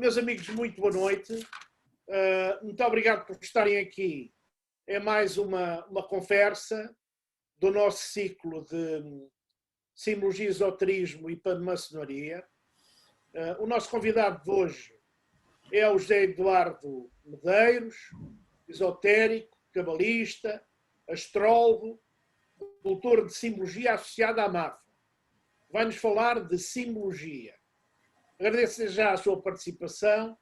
Meus amigos, muito boa noite. Muito obrigado por estarem aqui. É mais uma conversa do nosso ciclo de Simbologia, Esoterismo e Panmaçonaria. O nosso convidado de hoje é o José Eduardo Medeiros, esotérico, cabalista, astrólogo, doutor de Simbologia associado à MAFA. Vai-nos falar de Simbologia. Agradeço já a sua participação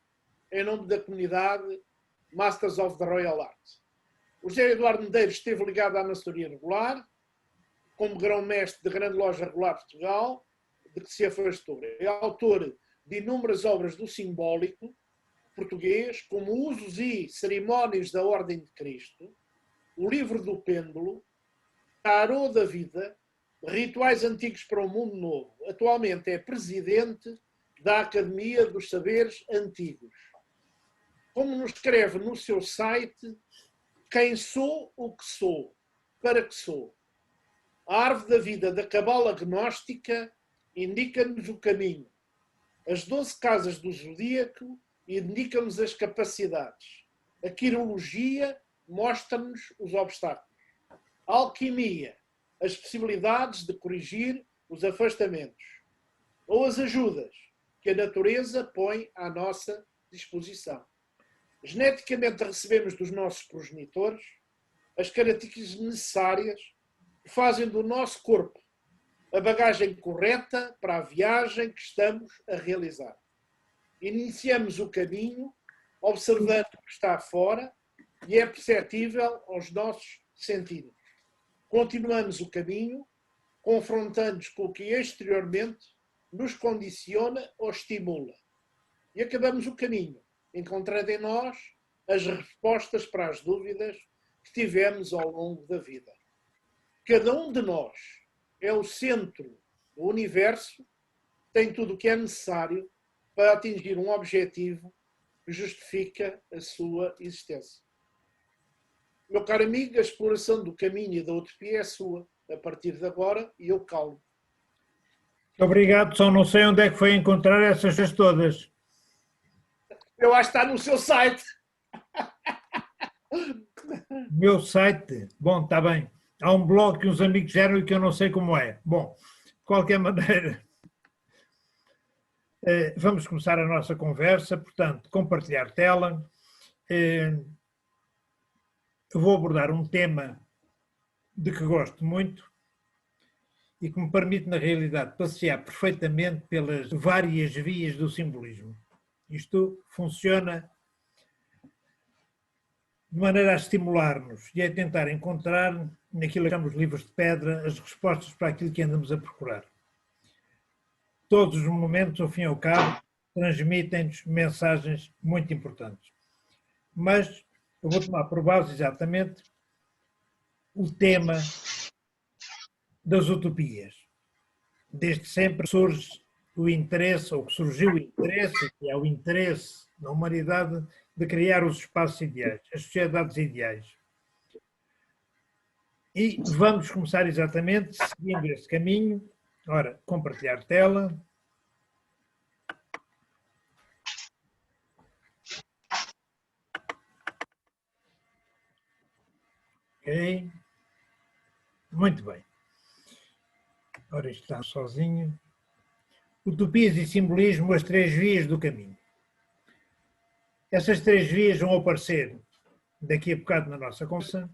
em nome da comunidade Masters of the Royal Art. O José Eduardo Medeiros esteve ligado à maçonaria regular, como grão-mestre da Grande Loja Regular de Portugal, de que se afastou. É autor de inúmeras obras do simbólico português, como Usos e Cerimónias da Ordem de Cristo, O Livro do Pêndulo, Tarô da Vida, Rituais Antigos para o Mundo Novo. Atualmente é presidente da Academia dos Saberes Antigos. Como nos escreve no seu site, quem sou, o que sou, para que sou. A árvore da vida da cabala gnóstica indica-nos o caminho. As 12 casas do zodíaco indicam-nos as capacidades. A quirologia mostra-nos os obstáculos. A alquimia, as possibilidades de corrigir os afastamentos. Ou as ajudas que a natureza põe à nossa disposição. Geneticamente recebemos dos nossos progenitores as características necessárias que fazem do nosso corpo a bagagem correta para a viagem que estamos a realizar. Iniciamos o caminho observando o que está fora e é perceptível aos nossos sentidos. Continuamos o caminho confrontando-nos com o que exteriormente nos condiciona ou estimula. E acabamos o caminho, encontrando em nós as respostas para as dúvidas que tivemos ao longo da vida. Cada um de nós é o centro do universo, tem tudo o que é necessário para atingir um objetivo que justifica a sua existência. Meu caro amigo, a exploração do caminho e da utopia é sua, a partir de agora, e eu calo. Obrigado, só não sei onde é que foi encontrar essas todas. Eu acho que está no seu site. Meu site? Bom, está bem. Há um blog que uns amigos geram e que eu não sei como é. Bom, de qualquer maneira, vamos começar a nossa conversa. Portanto, compartilhar tela. Eu vou abordar um tema de que gosto muito e que me permite, na realidade, passear perfeitamente pelas várias vias do simbolismo. Isto funciona de maneira a estimular-nos e a tentar encontrar, naquilo que chamamos livros de pedra, as respostas para aquilo que andamos a procurar. Todos os momentos, ao fim e ao cabo, transmitem-nos mensagens muito importantes. Mas eu vou tomar por base exatamente o tema das utopias. Desde sempre surge o interesse, ou que surgiu o interesse, que é o interesse da humanidade de criar os espaços ideais, as sociedades ideais. E vamos começar exatamente seguindo este caminho. Ora, compartilhar tela. Ok. Muito bem. Ora, isto está sozinho. Utopias e simbolismo, as três vias do caminho. Essas três vias vão aparecer daqui a bocado na nossa conversa,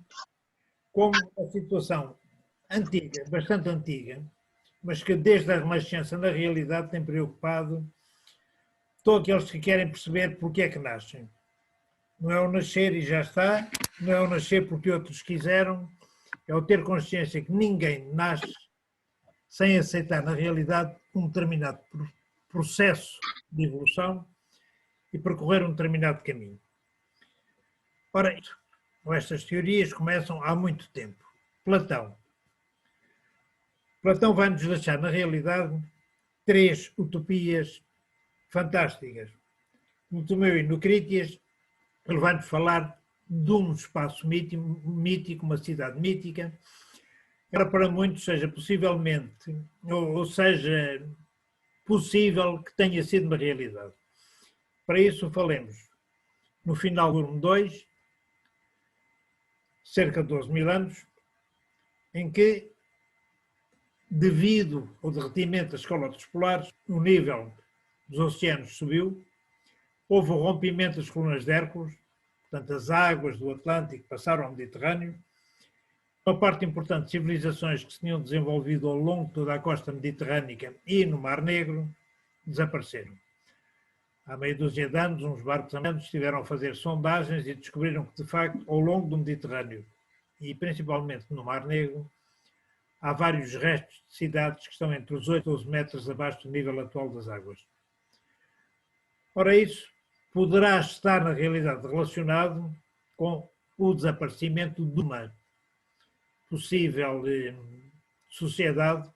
como a situação antiga, bastante antiga, mas que desde a Renascença, na realidade, tem preocupado todos aqueles que querem perceber porque é que nascem. Não é o nascer e já está, não é o nascer porque outros quiseram, é o ter consciência que ninguém nasce sem aceitar, na realidade, um determinado processo de evolução e percorrer um determinado caminho. Ora, estas teorias começam há muito tempo. Platão vai-nos deixar, na realidade, três utopias fantásticas. No Tomeu e no Crítias, ele vai-nos falar de um espaço mítico, uma cidade mítica, para muitos seja possível que tenha sido uma realidade. Para isso, falemos no final do volume 2, cerca de 12 mil anos, em que, devido ao derretimento das calotas polares, o nível dos oceanos subiu, houve o rompimento das colunas de Hércules, portanto, as águas do Atlântico passaram ao Mediterrâneo. Uma parte importante de civilizações que se tinham desenvolvido ao longo de toda a costa mediterrânica e no Mar Negro desapareceram. Há meia dúzia de anos, uns barcos americanos estiveram a fazer sondagens e descobriram que, de facto, ao longo do Mediterrâneo e principalmente no Mar Negro, há vários restos de cidades que estão entre os 8 e 12 metros abaixo do nível atual das águas. Ora, isso poderá estar, na realidade, relacionado com o desaparecimento de uma possível sociedade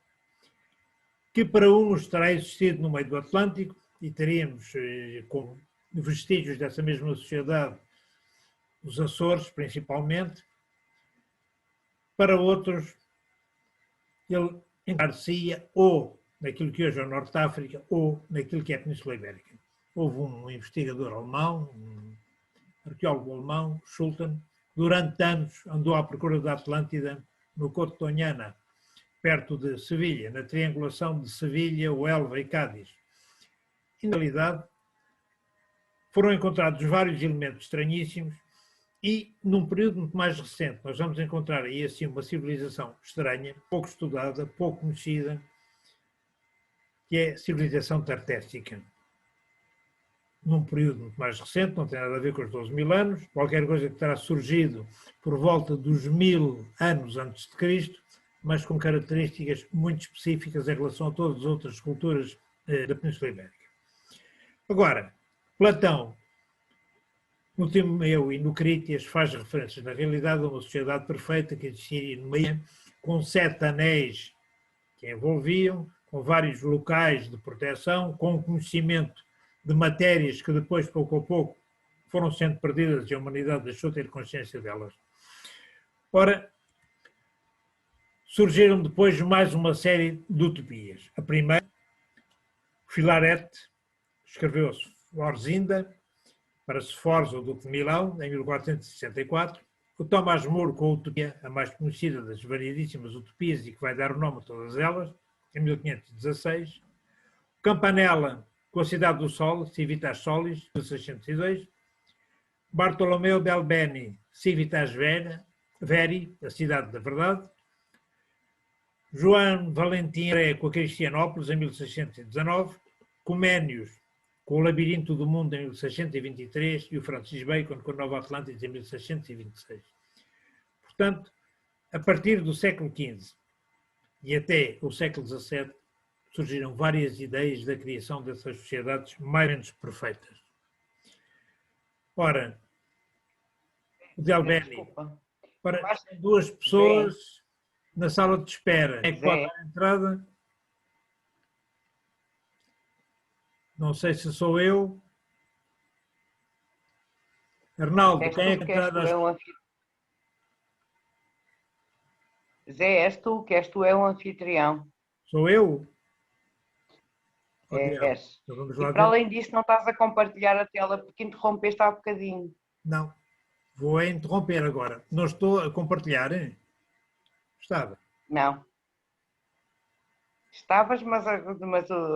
que para uns terá existido no meio do Atlântico e teríamos como vestígios dessa mesma sociedade os Açores, principalmente. Para outros, ele encarecia ou naquilo que hoje é o Norte de África ou naquilo que é a Península Ibérica. Houve um investigador alemão, um arqueólogo alemão, Schulten, durante anos andou à procura da Atlântida no Couto de Doñana, perto de Sevilha, na triangulação de Sevilha, Huelva e Cádiz. E, na realidade, foram encontrados vários elementos estranhíssimos e, num período muito mais recente, nós vamos encontrar aí assim uma civilização estranha, pouco estudada, pouco conhecida, que é a civilização tartéssica. Num período muito mais recente, não tem nada a ver com os 12 mil anos, qualquer coisa que terá surgido por volta dos 1000 anos antes de Cristo, mas com características muito específicas em relação a todas as outras culturas da Península Ibérica. Agora, Platão, no Timeu e no Crítias, faz referências, na realidade, a uma sociedade perfeita que existiria no meio, com 7 anéis que a envolviam, com vários locais de proteção, com conhecimento de matérias que depois, pouco a pouco, foram sendo perdidas e a humanidade deixou de ter consciência delas. Ora, surgiram depois mais uma série de utopias. A primeira, Filaret escreveu Orzinda para Sforza, o Duque de Milão, em 1464. O Tomás More com a Utopia, a mais conhecida das variedíssimas utopias e que vai dar o nome a todas elas, em 1516. O Campanella com a Cidade do Sol, Civitas Solis, 1602. Bartolomeu Belbeni, Civitas Veri, a Cidade da Verdade. João Valentim Ré com a Cristianópolis, em 1619. Coménios com o Labirinto do Mundo, em 1623, e o Francis Bacon com a Nova Atlântida, em 1626. Portanto, a partir do século XV e até o século XVII, surgiram várias ideias da criação dessas sociedades mais ou menos perfeitas. Ora, o Delbeni, para duas pessoas na sala de espera. É que pode dar entrada? Não sei se sou eu. Arnaldo, quem é que entra? Zé, és tu, que és tu é o anfitrião. Sou eu? És. Então e para além disso não estás a compartilhar a tela porque interrompeste há bocadinho. Não. Vou interromper agora. Não estou a compartilhar, hein? Estava? Não. Estavas, mas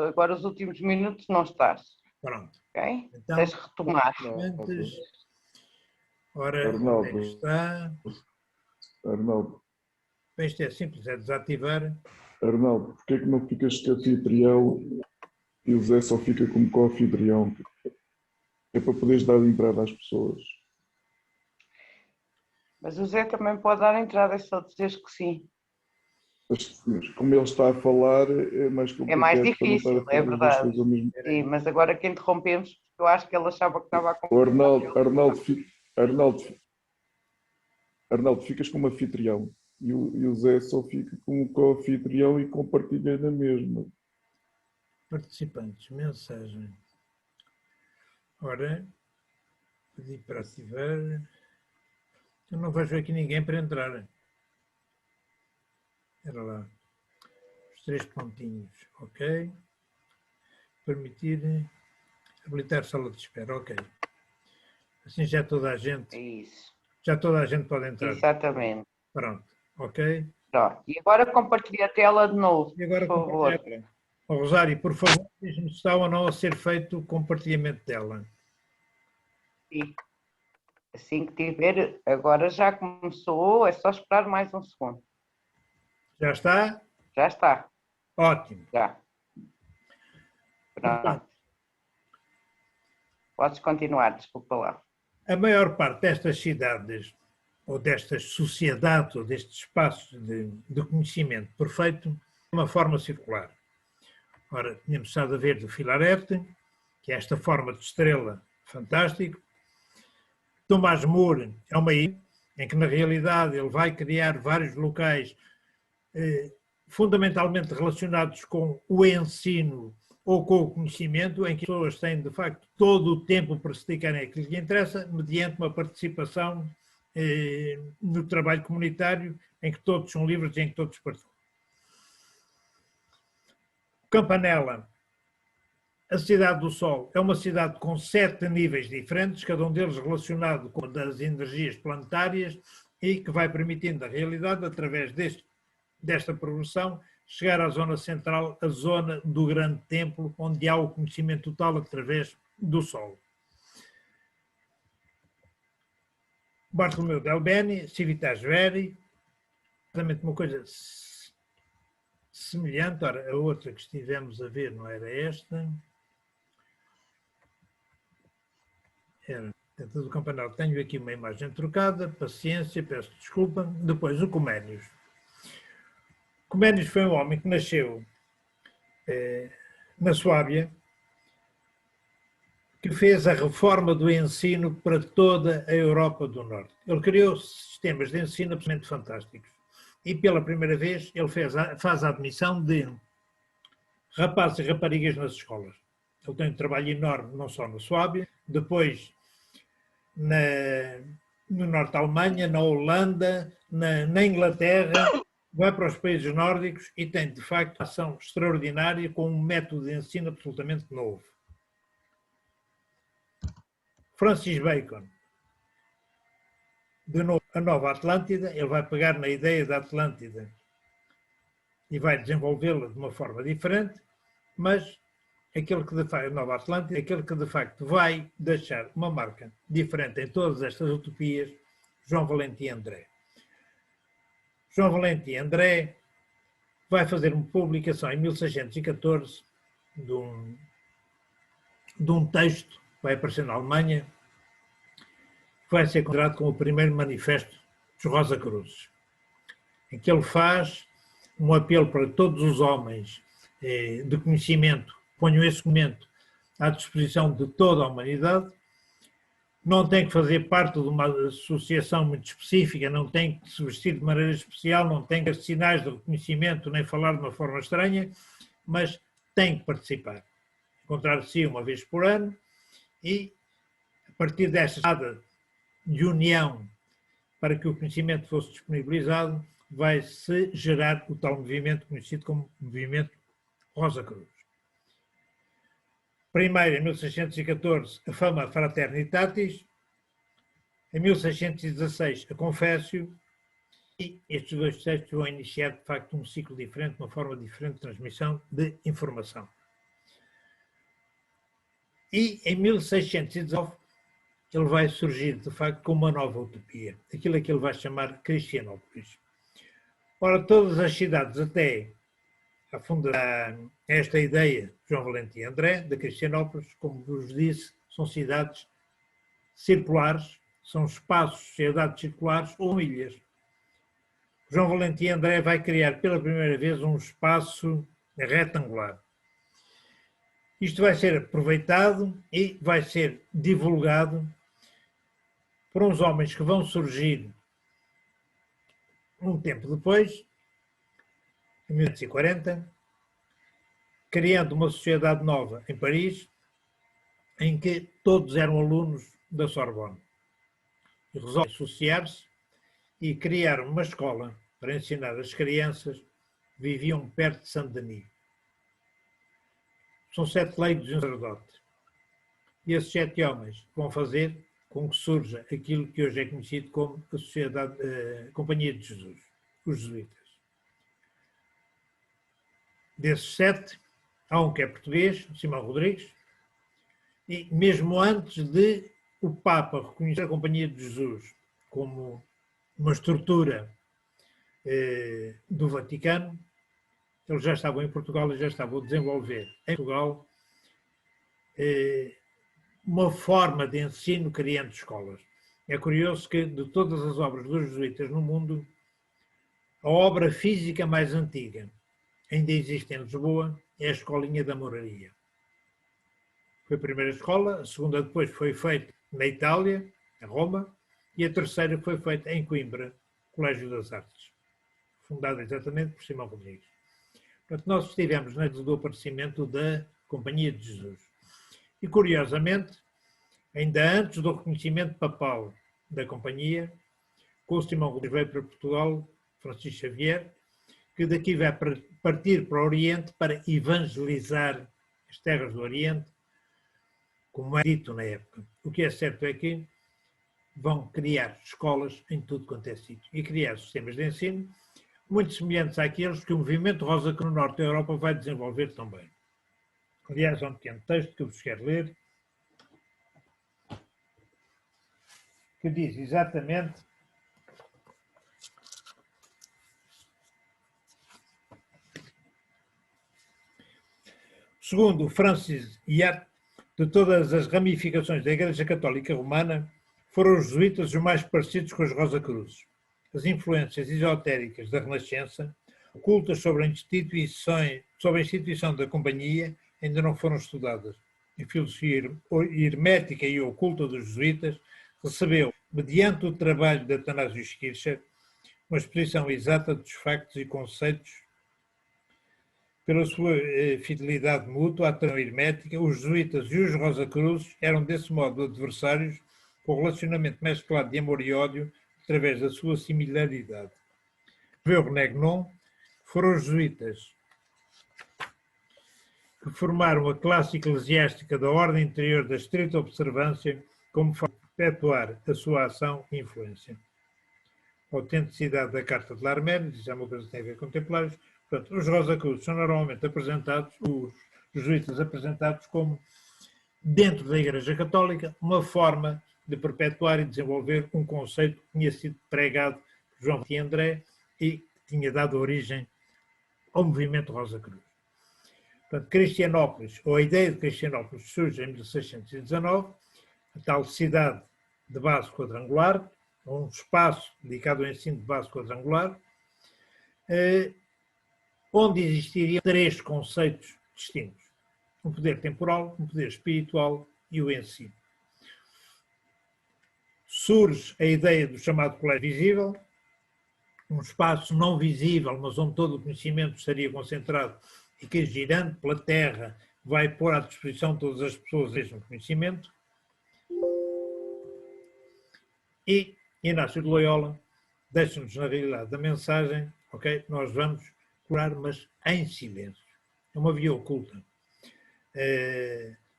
agora os últimos minutos não estás. Pronto. Ok? Então, tens de retomar. Antes... Ora, Arnaldo. onde é que está? Arnaldo. Isto é simples, é desativar. Arnaldo, porquê é que não ficas de anfitrião e o Zé só fica como co-anfitrião? É para poderes dar entrada às pessoas. Mas o Zé também pode dar entrada, é só dizeres que sim. Mas como ele está a falar, é mais complicado. É mais difícil, é verdade. Sim, mas agora que interrompemos, eu acho que ele achava que estava a compartilhar. Arnaldo, ficas como anfitrião. E o Zé só fica como co-anfitrião e compartilha na mesma. Participantes, mensagem. Ora, pedi para ativar. Eu não vejo aqui ninguém para entrar. Era lá. Os 3 pontinhos. Ok. Permitir Habilitar sala de espera, ok. Assim já toda a É gente, isso. já toda a gente pode entrar. Exatamente. Pronto, ok. Pronto. E agora compartilha a tela de novo, E agora por favor. compartilhar. Oh, Rosário, por favor, diz-me se está ou não a ser feito o compartilhamento dela. Sim. Assim que tiver, agora já começou, é só esperar mais um segundo. Já está? Já está, Ótimo. já. Portanto, Pronto. Podes continuar, desculpa lá. a maior parte destas cidades, ou destas sociedades, ou destes espaços de conhecimento perfeito, é uma forma circular. Ora, tínhamos estado a ver do Filarete, que é esta forma de estrela fantástico. Tomás More é uma ilha em que, na realidade, ele vai criar vários locais fundamentalmente relacionados com o ensino ou com o conhecimento, em que as pessoas têm, de facto, todo o tempo para se dedicarem àquilo que lhes interessa, mediante uma participação no trabalho comunitário, em que todos são livres e em que todos participam. Campanella, a Cidade do Sol, é uma cidade com 7 níveis diferentes, cada um deles relacionado com as energias planetárias e que vai permitindo a realidade, através desta progressão, chegar à zona central, a zona do grande templo, onde há o conhecimento total através do Sol. Bartolomeu Del Beni, Civitas Veri, exatamente uma coisa semelhante. Ora, a outra que estivemos a ver não era esta. Era do Campanal. Tenho aqui uma imagem trocada, paciência, peço desculpa. Depois, o Coménios. Coménios foi um homem que nasceu na Suábia, que fez a reforma do ensino para toda a Europa do Norte. Ele criou sistemas de ensino absolutamente fantásticos. E pela primeira vez ele faz a admissão de rapazes e raparigas nas escolas. Ele tem um trabalho enorme, não só na Suábia, depois no norte da Alemanha, na Holanda, na Inglaterra, vai para os países nórdicos e tem, de facto, uma ação extraordinária com um método de ensino absolutamente novo. Francis Bacon, de novo, a Nova Atlântida, ele vai pegar na ideia da Atlântida e vai desenvolvê-la de uma forma diferente, mas aquele que de facto, a Nova Atlântida, aquele que de facto vai deixar uma marca diferente em todas estas utopias, João Valentim André. João Valentim André vai fazer uma publicação em 1614 de um texto que vai aparecer na Alemanha, que vai ser considerado como o primeiro manifesto dos Rosa Cruzes, em que ele faz um apelo para todos os homens de conhecimento, ponham esse conhecimento à disposição de toda a humanidade, não tem que fazer parte de uma associação muito específica, não tem que se vestir de maneira especial, não tem que ter sinais de reconhecimento, nem falar de uma forma estranha, mas tem que participar. Encontrar-se uma vez por ano e, a partir desta chamada de união para que o conhecimento fosse disponibilizado, vai-se gerar o tal movimento conhecido como Movimento Rosa Cruz. Primeiro, em 1614, a Fama Fraternitatis, em 1616, a Confessio, e estes dois textos vão iniciar, de facto, um ciclo diferente, uma forma diferente de transmissão de informação. E, em 1619, ele vai surgir, de facto, com uma nova utopia, aquilo que ele vai chamar Cristianópolis. Ora, todas as cidades, até a fundar esta ideia de João Valentim André, de Cristianópolis, como vos disse, são cidades circulares, são espaços, sociedades circulares ou ilhas. João Valentim André vai criar pela primeira vez um espaço retangular. Isto vai ser aproveitado e vai ser divulgado por uns homens que vão surgir um tempo depois, em 1840, criando uma sociedade nova em Paris, em que todos eram alunos da Sorbonne. E resolvem associar-se e criaram uma escola para ensinar as crianças que viviam perto de Saint-Denis. São 7 leigos e um sacerdote. E esses 7 homens vão fazer com que surja aquilo que hoje é conhecido como a Sociedade, Companhia de Jesus, os jesuítas. Desses 7, há um que é português, Simão Rodrigues, e mesmo antes de o Papa reconhecer a Companhia de Jesus como uma estrutura do Vaticano, eles já estavam em Portugal e já estavam a desenvolver em Portugal uma forma de ensino criando escolas. É curioso que, de todas as obras dos jesuítas no mundo, a obra física mais antiga ainda existe em Lisboa é a Escolinha da Moraria. Foi a primeira escola, a segunda depois foi feita na Itália, em Roma, e a terceira foi feita em Coimbra, Colégio das Artes, fundado exatamente por Simão Rodrigues. Portanto, nós estivemos antes do aparecimento da Companhia de Jesus. E, curiosamente, ainda antes do reconhecimento papal da Companhia, com o Simão Rodrigues veio para Portugal, Francisco Xavier, que daqui vai partir para o Oriente para evangelizar as terras do Oriente, como é dito na época. O que é certo é que vão criar escolas em tudo quanto é sítio e criar sistemas de ensino muito semelhantes àqueles que o movimento Rosa Cruz no Norte da Europa vai desenvolver também. Aliás, há um pequeno texto que eu vos quero ler, que diz exatamente segundo Francis Yacht, de todas as ramificações da Igreja Católica Romana, foram os jesuítas os mais parecidos com os Rosa-Cruzes. As influências esotéricas da Renascença, ocultas sobre a instituição da Companhia, ainda não foram estudadas. A filosofia hermética e oculta dos jesuítas recebeu, mediante o trabalho de Atanásio Kircher, uma exposição exata dos factos e conceitos. Pela sua fidelidade mútua à tradição hermética, os jesuítas e os Rosa-Cruzes eram desse modo adversários, com relacionamento mesclado de amor e ódio, através da sua similaridade. Veuve-Negnon foram os jesuítas que formaram a classe eclesiástica da ordem interior da estrita observância como forma de perpetuar a sua ação e influência. A autenticidade da Carta de Larmene, isso é uma coisa que tem a ver com templários. Portanto, os Rosa-Cruzes são normalmente apresentados, os jesuítas apresentados como, dentro da Igreja Católica, uma forma de perpetuar e desenvolver um conceito que tinha sido pregado por João Batista André e que tinha dado origem ao movimento Rosa-Cruz. Portanto, Cristianópolis, ou a ideia de Cristianópolis, surge em 1619, a tal cidade de base quadrangular, um espaço dedicado ao ensino de base quadrangular, onde existiriam 3 conceitos distintos: um poder temporal, um poder espiritual e o ensino. Surge a ideia do chamado colégio visível, um espaço não visível, mas onde todo o conhecimento estaria concentrado e que, girando pela Terra, vai pôr à disposição de todas as pessoas o mesmo conhecimento. E Inácio de Loyola deixa-nos, na realidade, a mensagem: ok, nós vamos curar, mas em silêncio. É uma via oculta.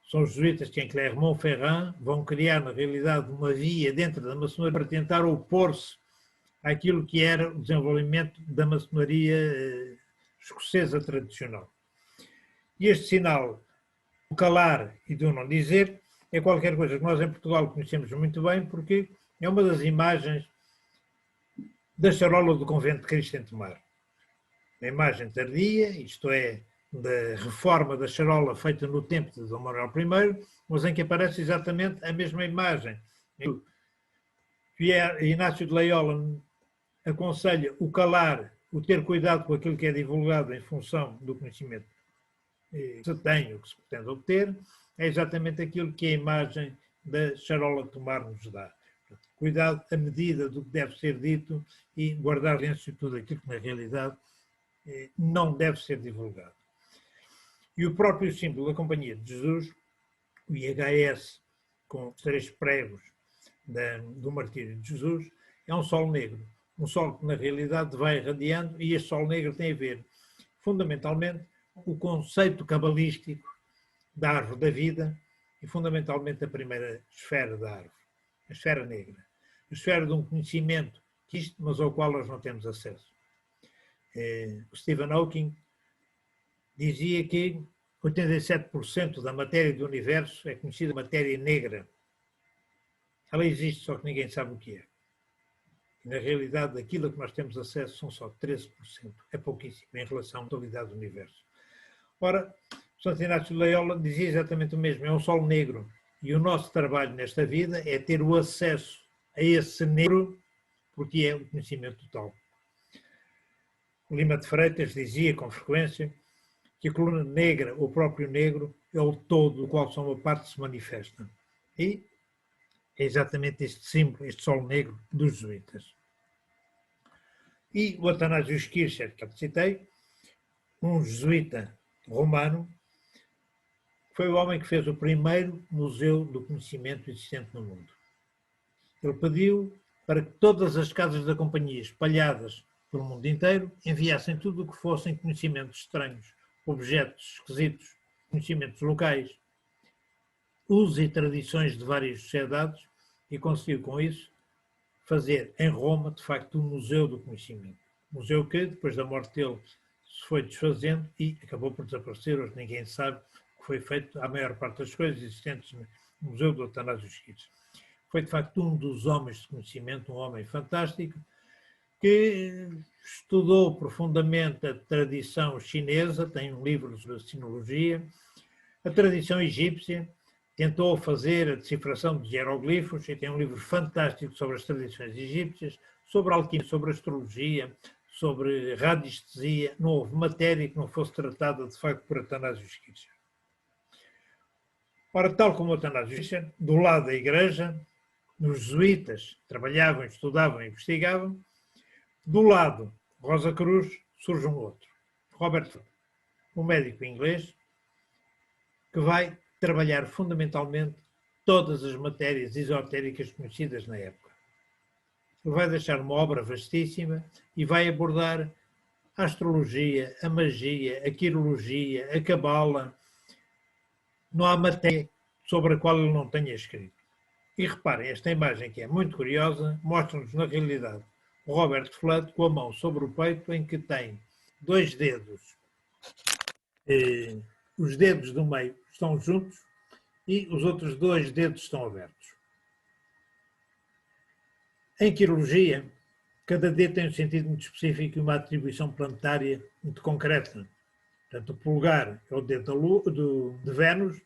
São os jesuítas que, em Clermont-Ferrand, vão criar, na realidade, uma via dentro da maçonaria para tentar opor-se àquilo que era o desenvolvimento da maçonaria escocesa tradicional. E este sinal do calar e do não dizer é qualquer coisa que nós em Portugal conhecemos muito bem, porque é uma das imagens da charola do convento de Cristo em Tomar. A imagem tardia, isto é, da reforma da charola feita no tempo de Dom Manuel I, mas em que aparece exatamente a mesma imagem. Inácio de Loyola aconselha o calar, o ter cuidado com aquilo que é divulgado em função do conhecimento que se tem ou que se pretende obter, é exatamente aquilo que a imagem da charola de Tomar nos dá. Cuidado à medida do que deve ser dito e guardar silêncio tudo aquilo que na realidade não deve ser divulgado. E o próprio símbolo da Companhia de Jesus, o IHS, com os 3 pregos do martírio de Jesus, é um sol negro. Um sol que na realidade vai irradiando, e este sol negro tem a ver, fundamentalmente, com o conceito cabalístico da árvore da vida e fundamentalmente a primeira esfera da árvore, a esfera negra, a esfera de um conhecimento que isto, mas ao qual nós não temos acesso. O Stephen Hawking dizia que 87% da matéria do universo é conhecida matéria negra. Ela existe, só que ninguém sabe o que é. E, na realidade, aquilo a que nós temos acesso são só 13%. É pouquíssimo em relação à totalidade do universo. Ora, Santo Inácio de Loyola dizia exatamente o mesmo, é um sol negro. E o nosso trabalho nesta vida é ter o acesso a esse negro, porque é o conhecimento total. Lima de Freitas dizia com frequência que a coluna negra, o próprio negro, é o todo do qual só uma parte se manifesta. E é exatamente este símbolo, este sol negro dos jesuítas. E o Atanásio Kircher, que eu citei, um jesuíta romano, foi o homem que fez o primeiro museu do conhecimento existente no mundo. Ele pediu para que todas as casas da companhia espalhadas pelo mundo inteiro enviassem tudo o que fossem conhecimentos estranhos, objetos esquisitos, conhecimentos locais, usos e tradições de várias sociedades, e conseguiu com isso fazer em Roma, de facto, um museu do conhecimento. Museu que, depois da morte dele, se foi desfazendo e acabou por desaparecer. Hoje ninguém sabe o que foi feito à maior parte das coisas existentes no Museu do Atanásio Kircher. Foi, de facto, um dos homens de conhecimento, um homem fantástico, que estudou profundamente a tradição chinesa, tem um livro sobre a sinologia, a tradição egípcia, tentou fazer a decifração de hieroglifos e tem um livro fantástico sobre as tradições egípcias, sobre alquimia, sobre astrologia, sobre radiestesia. Não houve matéria que não fosse tratada, de facto, por Atanásio Kircher. Ora, tal como Atanásio Kircher, do lado da Igreja, os jesuítas trabalhavam, estudavam e investigavam. Do lado Rosa Cruz surge um outro, Robert Fludd, um médico inglês que vai trabalhar fundamentalmente todas as matérias esotéricas conhecidas na época. Ele vai deixar uma obra vastíssima e vai abordar a astrologia, a magia, a quirologia, a cabala. Não há matéria sobre a qual ele não tenha escrito. E reparem, esta imagem que é muito curiosa, mostra-nos na realidade o Robert Fludd com a mão sobre o peito, em que tem 2 dedos. Os dedos do meio estão juntos e os outros 2 dedos estão abertos. Em quirologia, cada dedo tem um sentido muito específico e uma atribuição planetária muito concreta. Portanto, o polegar é o dedo de Vênus,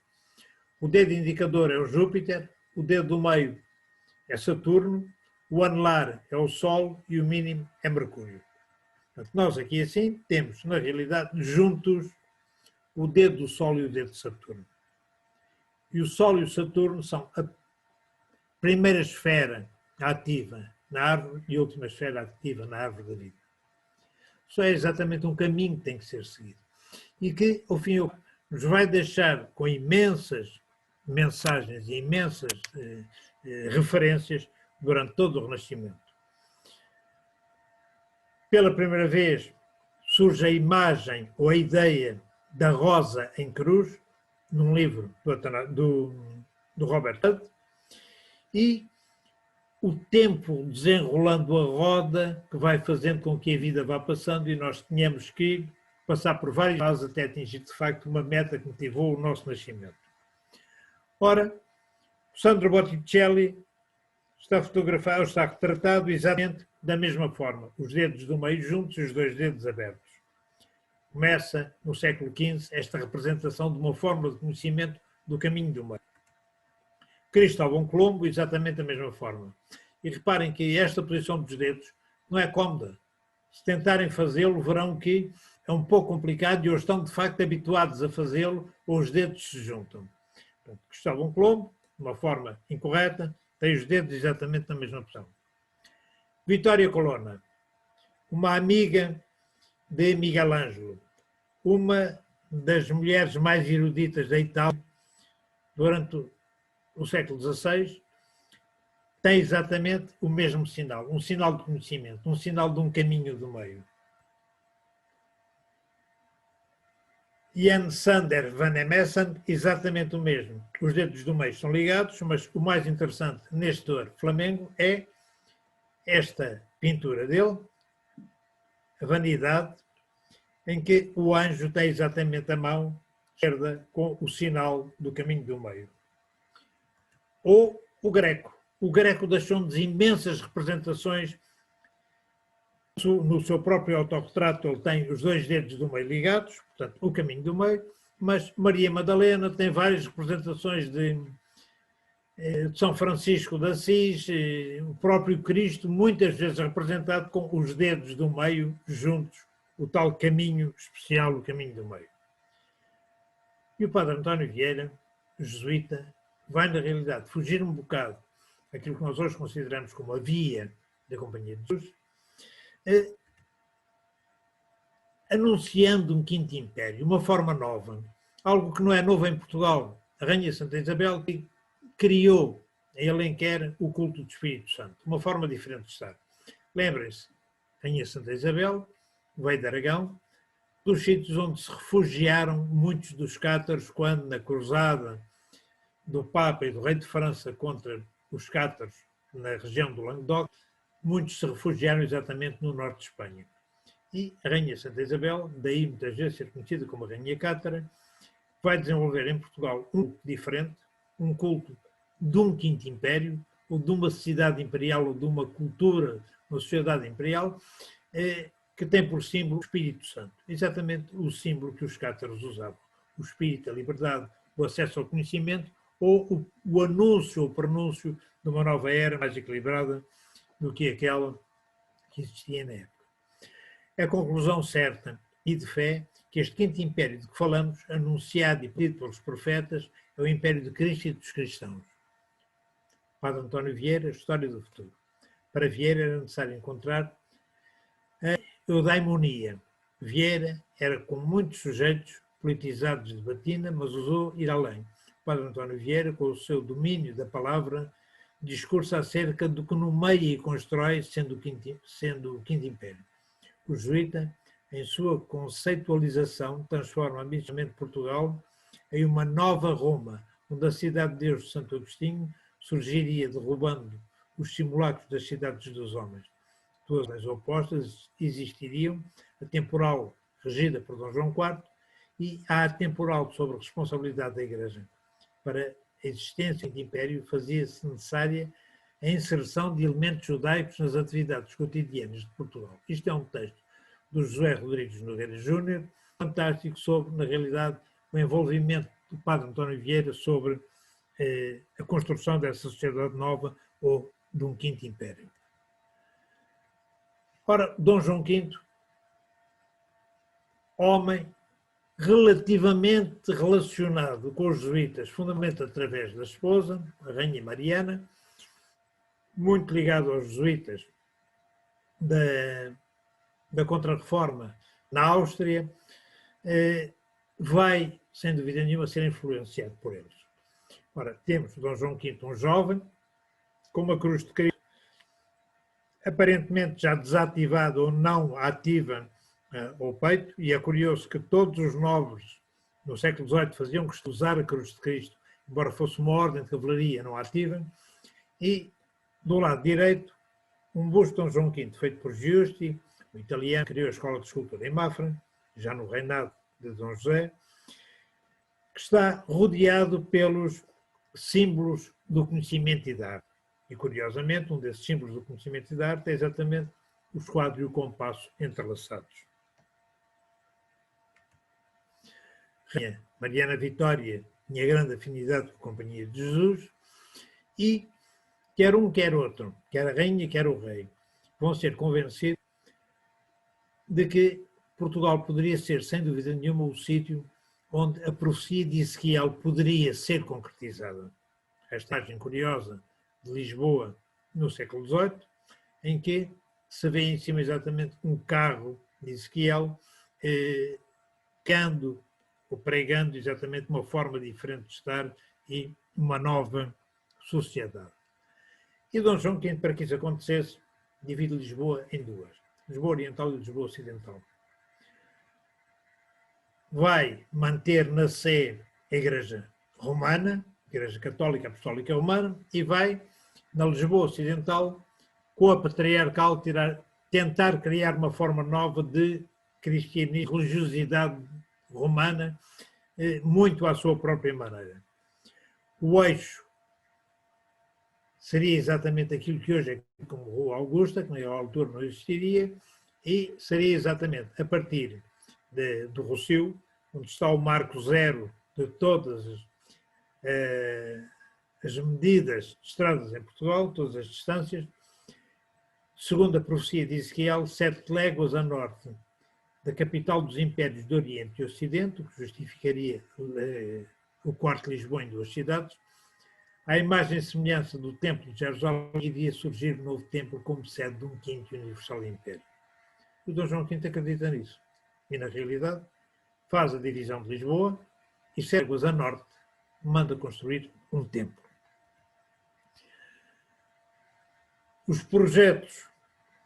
o dedo indicador é o Júpiter, o dedo do meio é Saturno, o anelar é o Sol e o mínimo é Mercúrio. Portanto, nós aqui assim temos, na realidade, juntos o dedo do Sol e o dedo de Saturno. E o Sol e o Saturno são a primeira esfera ativa na árvore e a última esfera ativa na árvore da vida. Isso é exatamente um caminho que tem que ser seguido. E que, ao fim, nos vai deixar com imensas mensagens e imensas referências durante todo o Renascimento. Pela primeira vez surge a imagem ou a ideia da rosa em cruz, num livro do Robert Fludd, e o tempo desenrolando a roda que vai fazendo com que a vida vá passando e nós tenhamos que passar por várias fases até atingir de facto uma meta que motivou o nosso nascimento. Ora, Sandro Botticelli está fotografado, está retratado exatamente da mesma forma, os dedos do meio juntos e os 2 dedos abertos. Começa, no século XV, esta representação de uma fórmula de conhecimento do caminho do meio. Cristóvão Colombo, exatamente da mesma forma. E reparem que esta posição dos dedos não é cómoda. Se tentarem fazê-lo, verão que é um pouco complicado e hoje estão, de facto, habituados a fazê-lo ou os dedos se juntam. Portanto, Cristóvão Colombo, de uma forma incorreta, tem os dedos exatamente na mesma posição. Vitória Colonna, uma amiga de Miguel Ângelo, uma das mulheres mais eruditas da Itália durante o século XVI, tem exatamente o mesmo sinal, um sinal de conhecimento, um sinal de um caminho do meio. Jan Sander van Emessen, exatamente o mesmo. Os dedos do meio são ligados, mas o mais interessante neste Dor Flamengo é esta pintura dele, a Vanidade, em que o anjo tem exatamente a mão esquerda com o sinal do caminho do meio. Ou o Greco. O Greco deixou-nos imensas representações. No seu próprio autorretrato ele tem os dois dedos do meio ligados, portanto, o caminho do meio, mas Maria Madalena tem várias representações de São Francisco de Assis, o próprio Cristo, muitas vezes representado com os dedos do meio juntos, o tal caminho especial, o caminho do meio. E o padre António Vieira, jesuíta, vai na realidade fugir um bocado daquilo que nós hoje consideramos como a via da Companhia de Jesus, anunciando um quinto império, uma forma nova, algo que não é novo em Portugal. A Rainha Santa Isabel criou em Alenquer o culto do Espírito Santo, uma forma diferente de estar. Lembrem-se, a Rainha Santa Isabel veio de Aragão, dos sítios onde se refugiaram muitos dos cátaros quando, na cruzada do Papa e do Rei de França contra os cátaros na região do Languedoc, muitos se refugiaram exatamente no norte de Espanha. E a Rainha Santa Isabel, daí muitas vezes ser conhecida como a Rainha Cátara, vai desenvolver em Portugal um culto diferente, um culto de um quinto império, ou de uma sociedade imperial, ou de uma cultura, uma sociedade imperial, que tem por símbolo o Espírito Santo. Exatamente o símbolo que os cátaros usavam. O Espírito, a liberdade, o acesso ao conhecimento, ou o anúncio ou pronúncio de uma nova era mais equilibrada do que aquela que existia na época. É a conclusão certa e de fé que este quinto império de que falamos, anunciado e pedido pelos profetas, é o império de Cristo e dos cristãos. Padre António Vieira, História do Futuro. Para Vieira era necessário encontrar a eudaimonia. Vieira era com muitos sujeitos politizados de batina, mas usou ir além. Padre António Vieira, com o seu domínio da palavra, discursa acerca do que nomeia e constrói, sendo o quinto império. O jesuíta, em sua conceitualização, transforma ambiciosamente Portugal em uma nova Roma, onde a cidade de Deus de Santo Agostinho surgiria derrubando os simulacros das cidades dos homens. Duas leis opostas existiriam, a temporal regida por Dom João IV e a atemporal sob a responsabilidade da Igreja. Para a existência do Império fazia-se necessária a inserção de elementos judaicos nas atividades cotidianas de Portugal. Isto é um texto do José Rodrigues Nogueira Júnior, fantástico sobre, na realidade, o envolvimento do padre António Vieira sobre a construção dessa sociedade nova ou de um quinto império. Ora, Dom João V, homem relativamente relacionado com os jesuítas, fundamentalmente através da esposa, a Rainha Mariana, muito ligado aos jesuítas da Contra-Reforma na Áustria, vai, sem dúvida nenhuma, ser influenciado por eles. Ora, temos Dom João V, um jovem, com uma cruz de Cristo, aparentemente já desativada ou não ativa ao peito, e é curioso que todos os nobres no século XVIII faziam questão de usar a cruz de Cristo, embora fosse uma ordem de cavalaria não ativa, e do lado direito, um busto de Dom João V, feito por Giusti, o italiano que criou a escola de escultura em Mafra, já no reinado de Dom José, que está rodeado pelos símbolos do conhecimento e da arte. E, curiosamente, um desses símbolos do conhecimento e da arte é exatamente o esquadro e o compasso entrelaçados. Rainha Mariana Vitória tinha grande afinidade com a Companhia de Jesus e quer um, quer outro, quer a rainha, quer o rei, vão ser convencidos de que Portugal poderia ser, sem dúvida nenhuma, o sítio onde a profecia de Ezequiel poderia ser concretizada. Esta imagem curiosa de Lisboa no século XVIII, em que se vê em cima exatamente um carro de Ezequiel pregando exatamente uma forma diferente de estar e uma nova sociedade. E Dom João V, para que isso acontecesse, divide Lisboa em duas, Lisboa Oriental e Lisboa Ocidental. vai manter na Sé a Igreja Romana, a Igreja Católica Apostólica Romana, e vai, na Lisboa Ocidental, com a Patriarcal, tentar criar uma forma nova de cristianismo, religiosidade romana, muito à sua própria maneira. O eixo seria exatamente aquilo que hoje é como Rua Augusta, que naquela altura não existiria, e seria exatamente a partir do Rossio, onde está o marco zero de todas as medidas de estradas em Portugal, todas as distâncias, segundo a profecia de Ezequiel, 7 léguas a norte da capital dos impérios de Oriente e Ocidente, o que justificaria o quarto Lisboa em 2 cidades. À imagem e semelhança do Templo de Jerusalém, iria surgir um novo templo como sede de um quinto e universal império. O Dom João V acredita nisso. E, na realidade, faz a divisão de Lisboa e, Sérguas a norte, manda construir um templo. Os projetos,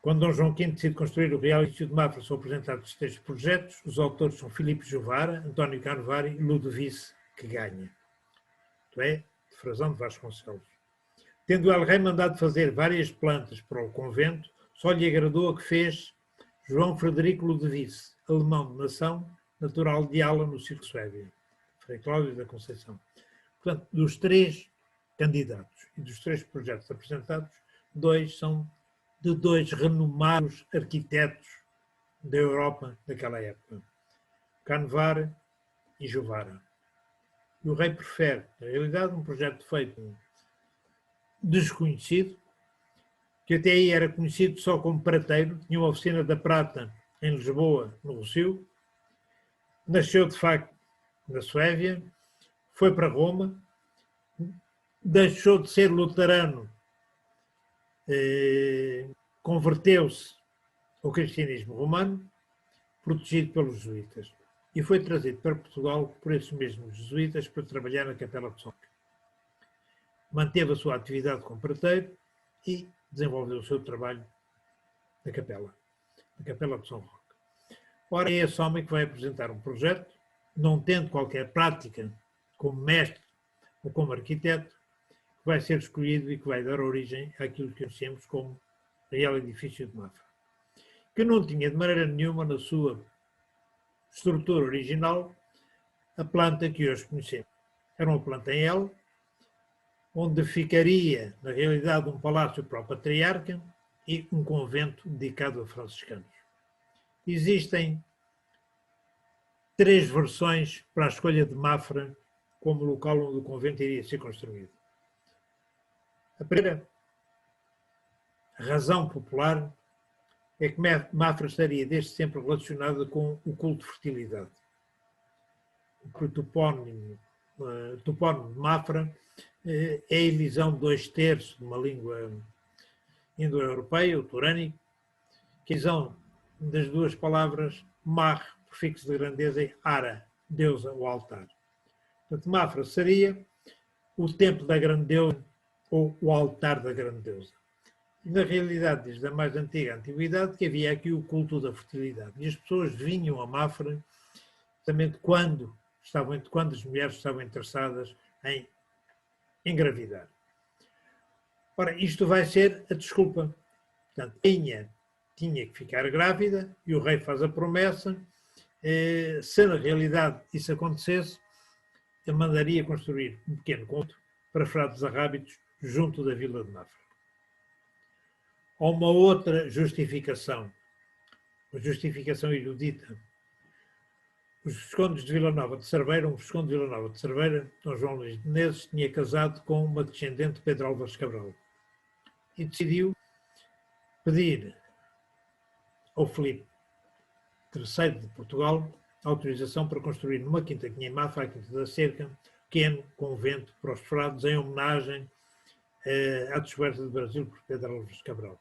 quando Dom João V decide construir o Real Instituto de Mafra, são apresentados 3 projetos. Os autores são Filipe Jovara, António Carnevale e Ludovice, que ganha. Isto é, de Frazão de Vasconcelos. Tendo o El-Rei mandado fazer várias plantas para o convento, só lhe agradou a que fez João Frederico Ludovice, alemão de nação, natural de Ala, no Circo Suévia, Frei Cláudio da Conceição. Portanto, dos 3 candidatos e dos 3 projetos apresentados, 2 são de 2 renomados arquitetos da Europa daquela época, Canevare e Jovara. E o rei prefere, na realidade, um projeto feito desconhecido, que até aí era conhecido só como prateiro, tinha uma oficina da prata em Lisboa, no Rossio, nasceu de facto na Suévia, foi para Roma, deixou de ser luterano, converteu-se ao cristianismo romano, protegido pelos jesuítas, e foi trazido para Portugal por esses mesmos jesuítas para trabalhar na Capela de São Roque. Manteve a sua atividade como prateiro e desenvolveu o seu trabalho na Capela de São Roque. Ora, é esse homem que vai apresentar um projeto, não tendo qualquer prática como mestre ou como arquiteto, que vai ser escolhido e que vai dar origem àquilo que conhecemos como Real Edifício de Mafra, que não tinha de maneira nenhuma na sua estrutura original a planta que hoje conhecemos. Era uma planta em L, onde ficaria, na realidade, um palácio para o patriarca e um convento dedicado a franciscanos. Existem 3 versões para a escolha de Mafra como local onde o convento iria ser construído. A primeira razão popular é que Mafra estaria desde sempre relacionada com o culto de fertilidade. O topónimo de Mafra é a elisão de 2/3 de uma língua indo-europeia, o turânico, que é a elisão das 2 palavras Mar, prefixo de grandeza, e Ara, deusa ou altar. Portanto, Mafra seria o templo da grande deusa ou o altar da grande deusa. E, na realidade, desde a mais antiga antiguidade, que havia aqui o culto da fertilidade. E as pessoas vinham a Mafra justamente quando as mulheres estavam interessadas em engravidar. Ora, isto vai ser a desculpa. Portanto, tinha que ficar grávida e o rei faz a promessa. Se na realidade isso acontecesse, ele mandaria construir um pequeno convento para frades arrábitos junto da vila de Mafra. Há uma outra justificação, a justificação erudita. Os viscondes de Vila Nova de Cerveira, um visconde de Vila Nova de Cerveira, Dom João Luís de Menezes, tinha casado com uma descendente de Pedro Álvares Cabral e decidiu pedir ao Filipe III de Portugal autorização para construir numa quinta que tinha em Mafra, a Quinta da Cerca, um pequeno convento para os frades em homenagem à descoberta do Brasil por Pedro Álvares Cabral.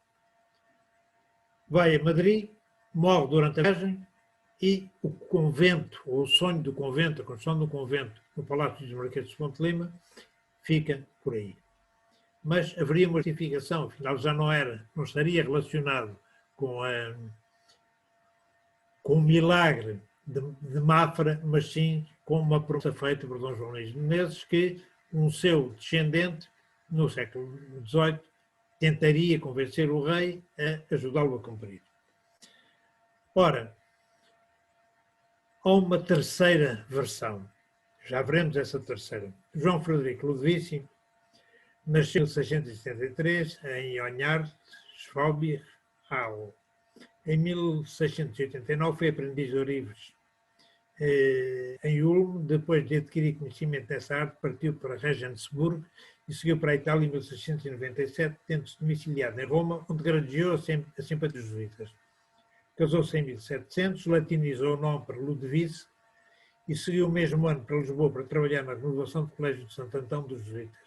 Vai a Madrid, morre durante a viagem e o convento, ou o sonho do convento, a construção do convento no Palácio dos Marqueses de Fonte Lima, fica por aí. Mas haveria uma justificação, afinal já não estaria relacionado com o milagre de Mafra, mas sim com uma promessa feita por Dom João Luís de Menezes que um seu descendente, no século XVIII, tentaria convencer o rei a ajudá-lo a cumprir. Ora, há uma terceira versão. Já veremos essa terceira. João Frederico Ludvício nasceu em 1673 em Onhard, Schwalbach, Aue. Em 1689 foi aprendiz de ourives em Ulm. Depois de adquirir conhecimento dessa arte, partiu para Regensburg e seguiu para a Itália em 1697, tendo-se domiciliado em Roma, onde granjeou a simpatia dos jesuítas. Casou-se em 1700, latinizou o nome para Ludwig e seguiu o mesmo ano para Lisboa para trabalhar na renovação do Colégio de Santo Antão dos Jesuítas.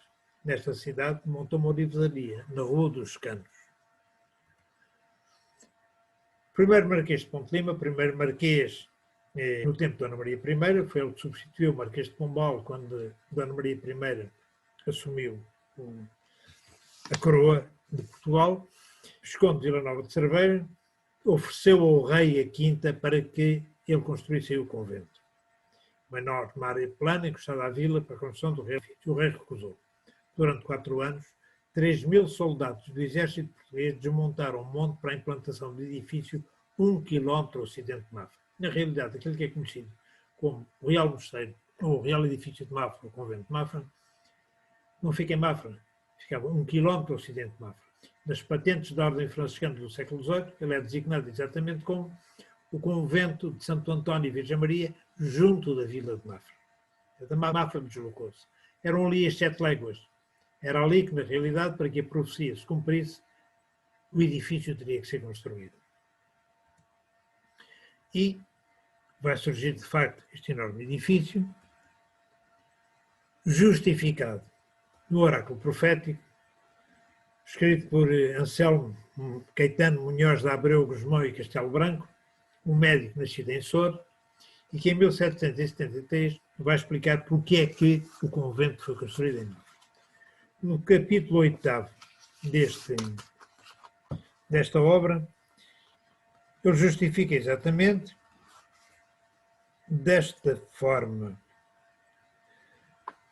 Nesta cidade montou uma orivesaria, na Rua dos Canos. Primeiro Marquês de Ponte Lima, primeiro Marquês no tempo de Dona Maria I, foi ele que substituiu o Marquês de Pombal quando Dona Maria I assumiu a coroa de Portugal. Visconde de Vila Nova de Cerveira ofereceu ao rei a quinta para que ele construísse o convento. Uma área plana encostada à vila para a construção do rei. O rei recusou. Durante 4 anos, 3.000 soldados do exército português desmontaram um monte para a implantação de edifício 1 quilómetro ao ocidente de Mafra. Na realidade, aquilo que é conhecido como o Real Mosteiro, ou o Real Edifício de Mafra, o Convento de Mafra, não fica em Mafra, ficava 1 quilómetro ao ocidente de Mafra. Nas patentes da Ordem Franciscana do século XVIII, ele é designado exatamente como o Convento de Santo António e Virgem Maria, junto da vila de Mafra. Da Mafra deslocou-se. Eram ali as 7 léguas. Era ali que, na realidade, para que a profecia se cumprisse, o edifício teria que ser construído. E vai surgir, de facto, este enorme edifício, justificado no oráculo profético, escrito por Anselmo Caetano Munhoz de Abreu, Gusmão e Castelo Branco, um médico nascido em Sor, e que em 1773 vai explicar porque é que o convento foi construído em Mafra. No capítulo 8º desta obra, ele justifica exatamente desta forma.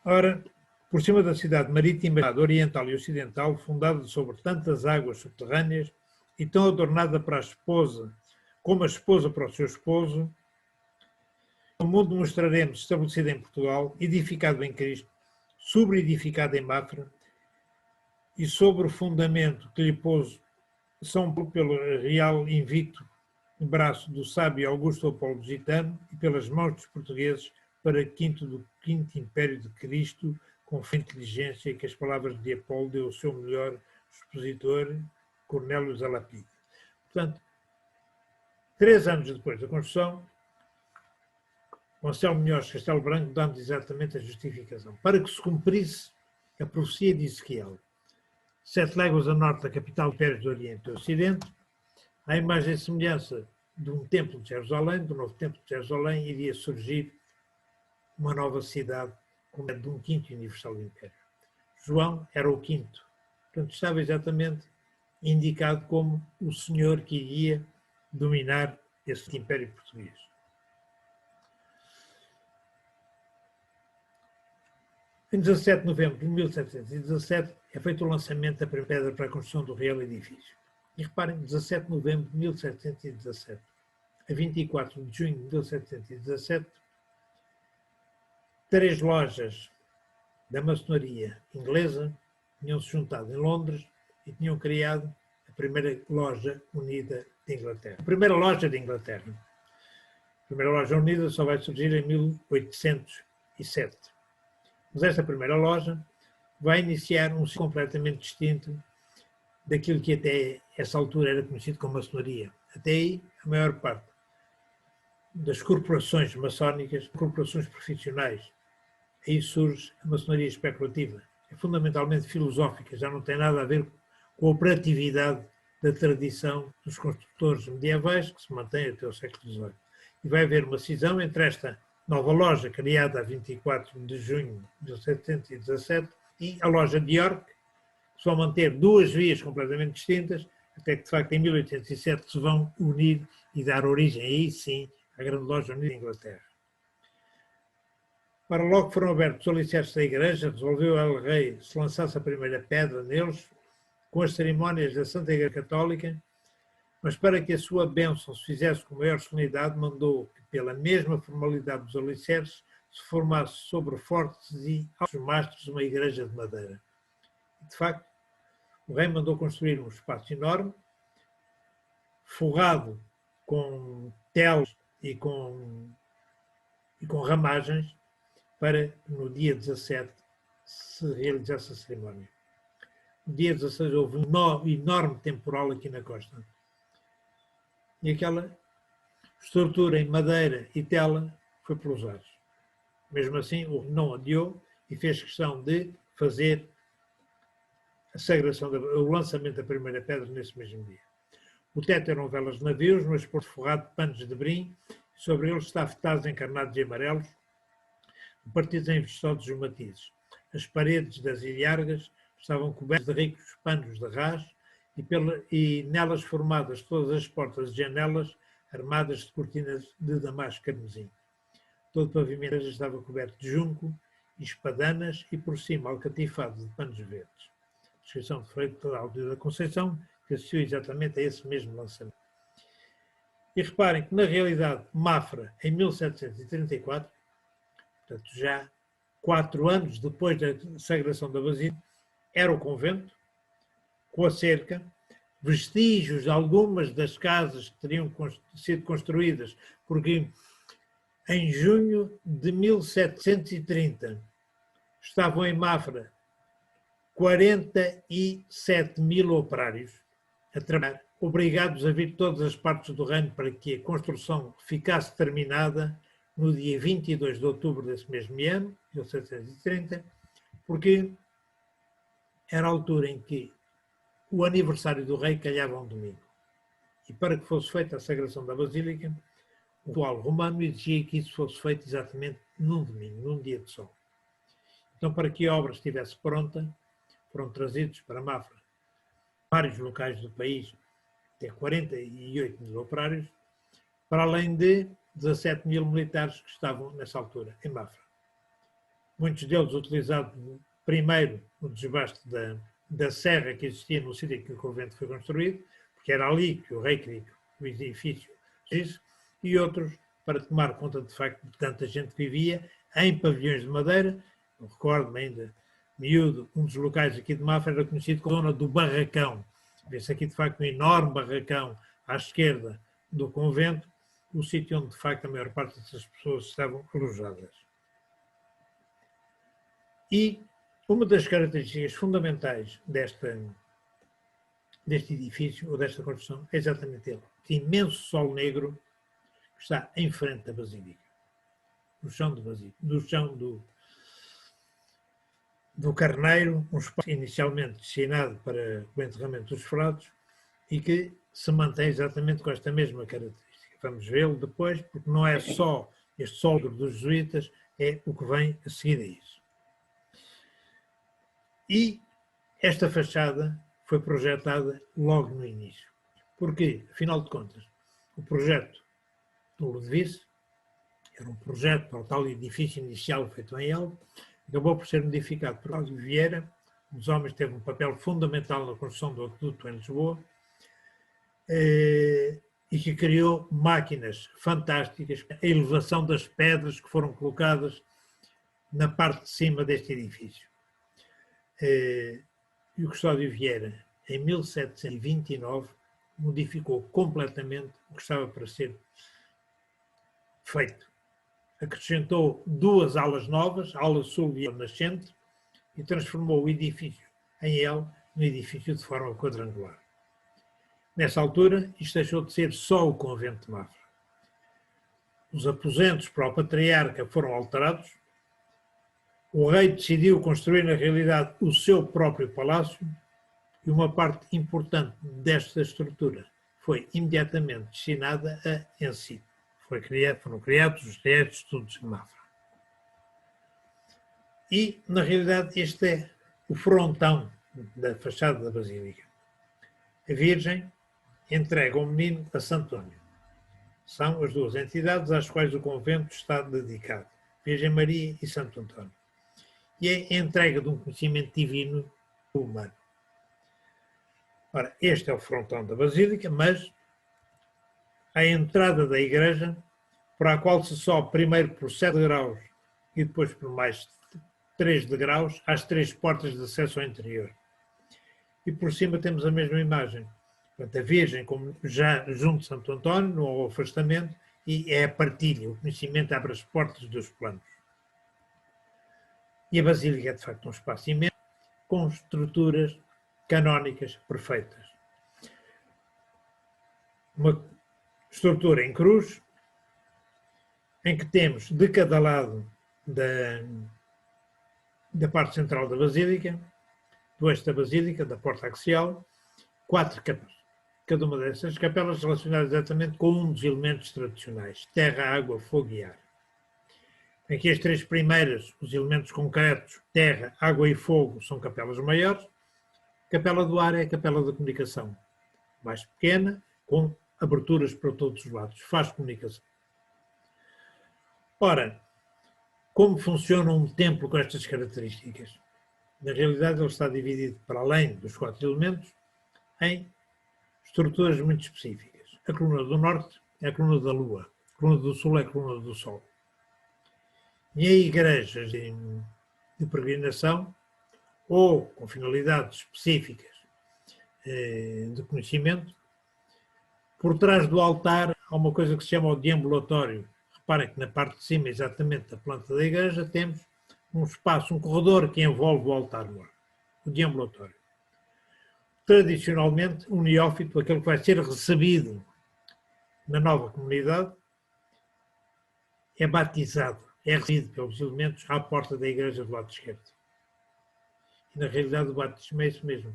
Ora, por cima da cidade marítima, oriental e ocidental, fundada sobre tantas águas subterrâneas e tão adornada para a esposa, como a esposa para o seu esposo, o mundo mostraremos estabelecido em Portugal, edificado em Cristo, sobre-edificado em Mafra, e sobre o fundamento que lhe pôs São Paulo pelo real invicto braço do sábio Augusto Apolo Lusitano e pelas mãos dos portugueses para do quinto Império de Cristo, com fé e inteligência que as palavras de Apolo deu ao seu melhor expositor, Cornélio Zalapide. Portanto, 3 anos depois da construção, Anselmo Munhoz de Castelo Branco dá-nos exatamente a justificação. Para que se cumprisse a profecia de Ezequiel, 7 léguas a norte da capital do Império do Oriente e do Ocidente, à imagem e semelhança de um templo de Jerusalém, do novo templo de Jerusalém, iria surgir uma nova cidade, como é de um quinto universal do Império. João era o quinto, portanto estava exatamente indicado como o senhor que iria dominar esse Império português. Em 17 de novembro de 1717 é feito o lançamento da primeira pedra para a construção do real edifício. E reparem, 17 de novembro de 1717 a 24 de junho de 1717, 3 lojas da maçonaria inglesa tinham-se juntado em Londres e tinham criado a primeira loja unida de Inglaterra. A primeira loja de Inglaterra. A primeira loja unida só vai surgir em 1807. Mas esta primeira loja vai iniciar um ciclo completamente distinto daquilo que até essa altura era conhecido como maçonaria. Até aí, a maior parte das corporações maçónicas, corporações profissionais, aí surge a maçonaria especulativa. É fundamentalmente filosófica, já não tem nada a ver com a operatividade da tradição dos construtores medievais, que se mantém até o século XVIII. E vai haver uma cisão entre esta nova loja, criada a 24 de junho de 1717, e a loja de York, que vão manter 2 vias completamente distintas, até que, de facto, em 1807 se vão unir e dar origem, aí sim, a Grande Loja Unida de Inglaterra. Para logo foram abertos os alicerces da igreja, resolveu el Rei se lançasse a primeira pedra neles, com as cerimónias da Santa Igreja Católica, mas para que a sua bênção se fizesse com maior solenidade, mandou que, pela mesma formalidade dos alicerces, se formasse sobre fortes e altos mastros uma igreja de madeira. De facto, o rei mandou construir um espaço enorme, forrado com telas e com ramagens, para que no dia 17 se realizasse a cerimónia. No dia 16 houve um enorme temporal aqui na costa. E aquela estrutura em madeira e tela foi pelos ares. Mesmo assim, o rei não adiou e fez questão de fazer a sagração, o lançamento da primeira pedra nesse mesmo dia. O teto eram velas de navios, mas por forrado de panos de brim, sobre eles estafetados encarnados e amarelos, partidos em vistosos matizes. As paredes das ilhargas estavam cobertas de ricos panos de rás e nelas formadas todas as portas e janelas armadas de cortinas de damasco carmesim. Todo o pavimento estava coberto de junco e espadanas e por cima alcatifado de panos verdes. A descrição de Frei Cláudio da Conceição, que assistiu exatamente a esse mesmo lançamento. E reparem que, na realidade, Mafra, em 1734, portanto, já 4 anos depois da sagração da Basílica, era o convento, com a cerca, vestígios de algumas das casas que teriam sido construídas, porque em junho de 1730 estavam em Mafra 47.000 operários a trabalhar, obrigados a vir de todas as partes do reino para que a construção ficasse terminada no dia 22 de outubro desse mesmo ano, 1730, porque era a altura em que o aniversário do rei calhava um domingo. E para que fosse feita a sagração da Basílica, o ritual romano exigia que isso fosse feito exatamente num domingo, num dia de sol. Então, para que a obra estivesse pronta, foram trazidos para Mafra vários locais do país, até 48.000 operários, para além de 17.000 militares que estavam nessa altura em Mafra. Muitos deles utilizados primeiro no desbaste da serra que existia no sítio em que o convento foi construído, porque era ali que o rei queria que o edifício existisse, e outros para tomar conta de facto de tanta gente que vivia em pavilhões de madeira. Eu recordo-me ainda, miúdo, um dos locais aqui de Mafra era conhecido como a zona do Barracão. Vê-se aqui de facto um enorme barracão à esquerda do convento, o sítio onde de facto a maior parte dessas pessoas estavam alojadas. E uma das características fundamentais deste edifício, ou desta construção, é exatamente ele. Este imenso sol negro que está em frente da Basílica, no chão do Carneiro, um espaço inicialmente destinado para o enterramento dos frades e que se mantém exatamente com esta mesma característica. Vamos vê-lo depois, porque não é só este sol dos jesuítas, é o que vem a seguir a isso. E esta fachada foi projetada logo no início. Porque, afinal de contas, o projeto do Ludovice era um projeto para o tal edifício inicial feito em Elbe, acabou por ser modificado por Cláudio Vieira, um dos homens que teve um papel fundamental na construção do aqueduto em Lisboa, e que criou máquinas fantásticas, a elevação das pedras que foram colocadas na parte de cima deste edifício. E o Custódio Vieira, em 1729, modificou completamente o que estava para ser feito. Acrescentou 2 alas novas, a ala sul e a nascente, e transformou o edifício em L num edifício de forma quadrangular. Nessa altura, isto deixou de ser só o convento de Mafra. Os aposentos para o patriarca foram alterados. O rei decidiu construir, na realidade, o seu próprio palácio e uma parte importante desta estrutura foi imediatamente destinada a ensino. Foram criados os Reais de Estudos de Mafra. E, na realidade, este é o frontão da fachada da Basílica. A Virgem entrega o menino a Santo Antônio. São as duas entidades às quais o convento está dedicado, Virgem Maria e Santo António. E é a entrega de um conhecimento divino humano. Ora, este é o frontão da Basílica, mas a entrada da igreja, para a qual se sobe primeiro por 7 graus e depois por mais 3 degraus, às 3 portas de acesso ao interior. E por cima temos a mesma imagem. Portanto, a Virgem, como já junto de Santo António, no afastamento, e é a partilha, o conhecimento abre as portas dos planos. E a Basílica é, de facto, um espaço imenso, com estruturas canónicas perfeitas. Uma estrutura em cruz, em que temos de cada lado da parte central da Basílica, do eixo da Basílica, da porta axial, 4 capelas. Cada uma dessas capelas relacionadas exatamente com um dos elementos tradicionais: terra, água, fogo e ar. Aqui as 3 primeiras, os elementos concretos, terra, água e fogo, são capelas maiores. A capela do ar é a capela da comunicação, mais pequena, com aberturas para todos os lados, faz comunicação. Ora, como funciona um templo com estas características? Na realidade, ele está dividido, para além dos 4 elementos, em estruturas muito específicas. A coluna do norte é a coluna da Lua, a coluna do sul é a coluna do Sol. E em igrejas de peregrinação, ou com finalidades específicas de conhecimento, por trás do altar há uma coisa que se chama o deambulatório. Reparem que na parte de cima, exatamente da planta da igreja, temos um espaço, um corredor que envolve o altar maior, o deambulatório. Tradicionalmente, um neófito, aquele que vai ser recebido na nova comunidade, é batizado, é recebido pelos elementos à porta da igreja do lado esquerdo. E na realidade o batismo é isso mesmo.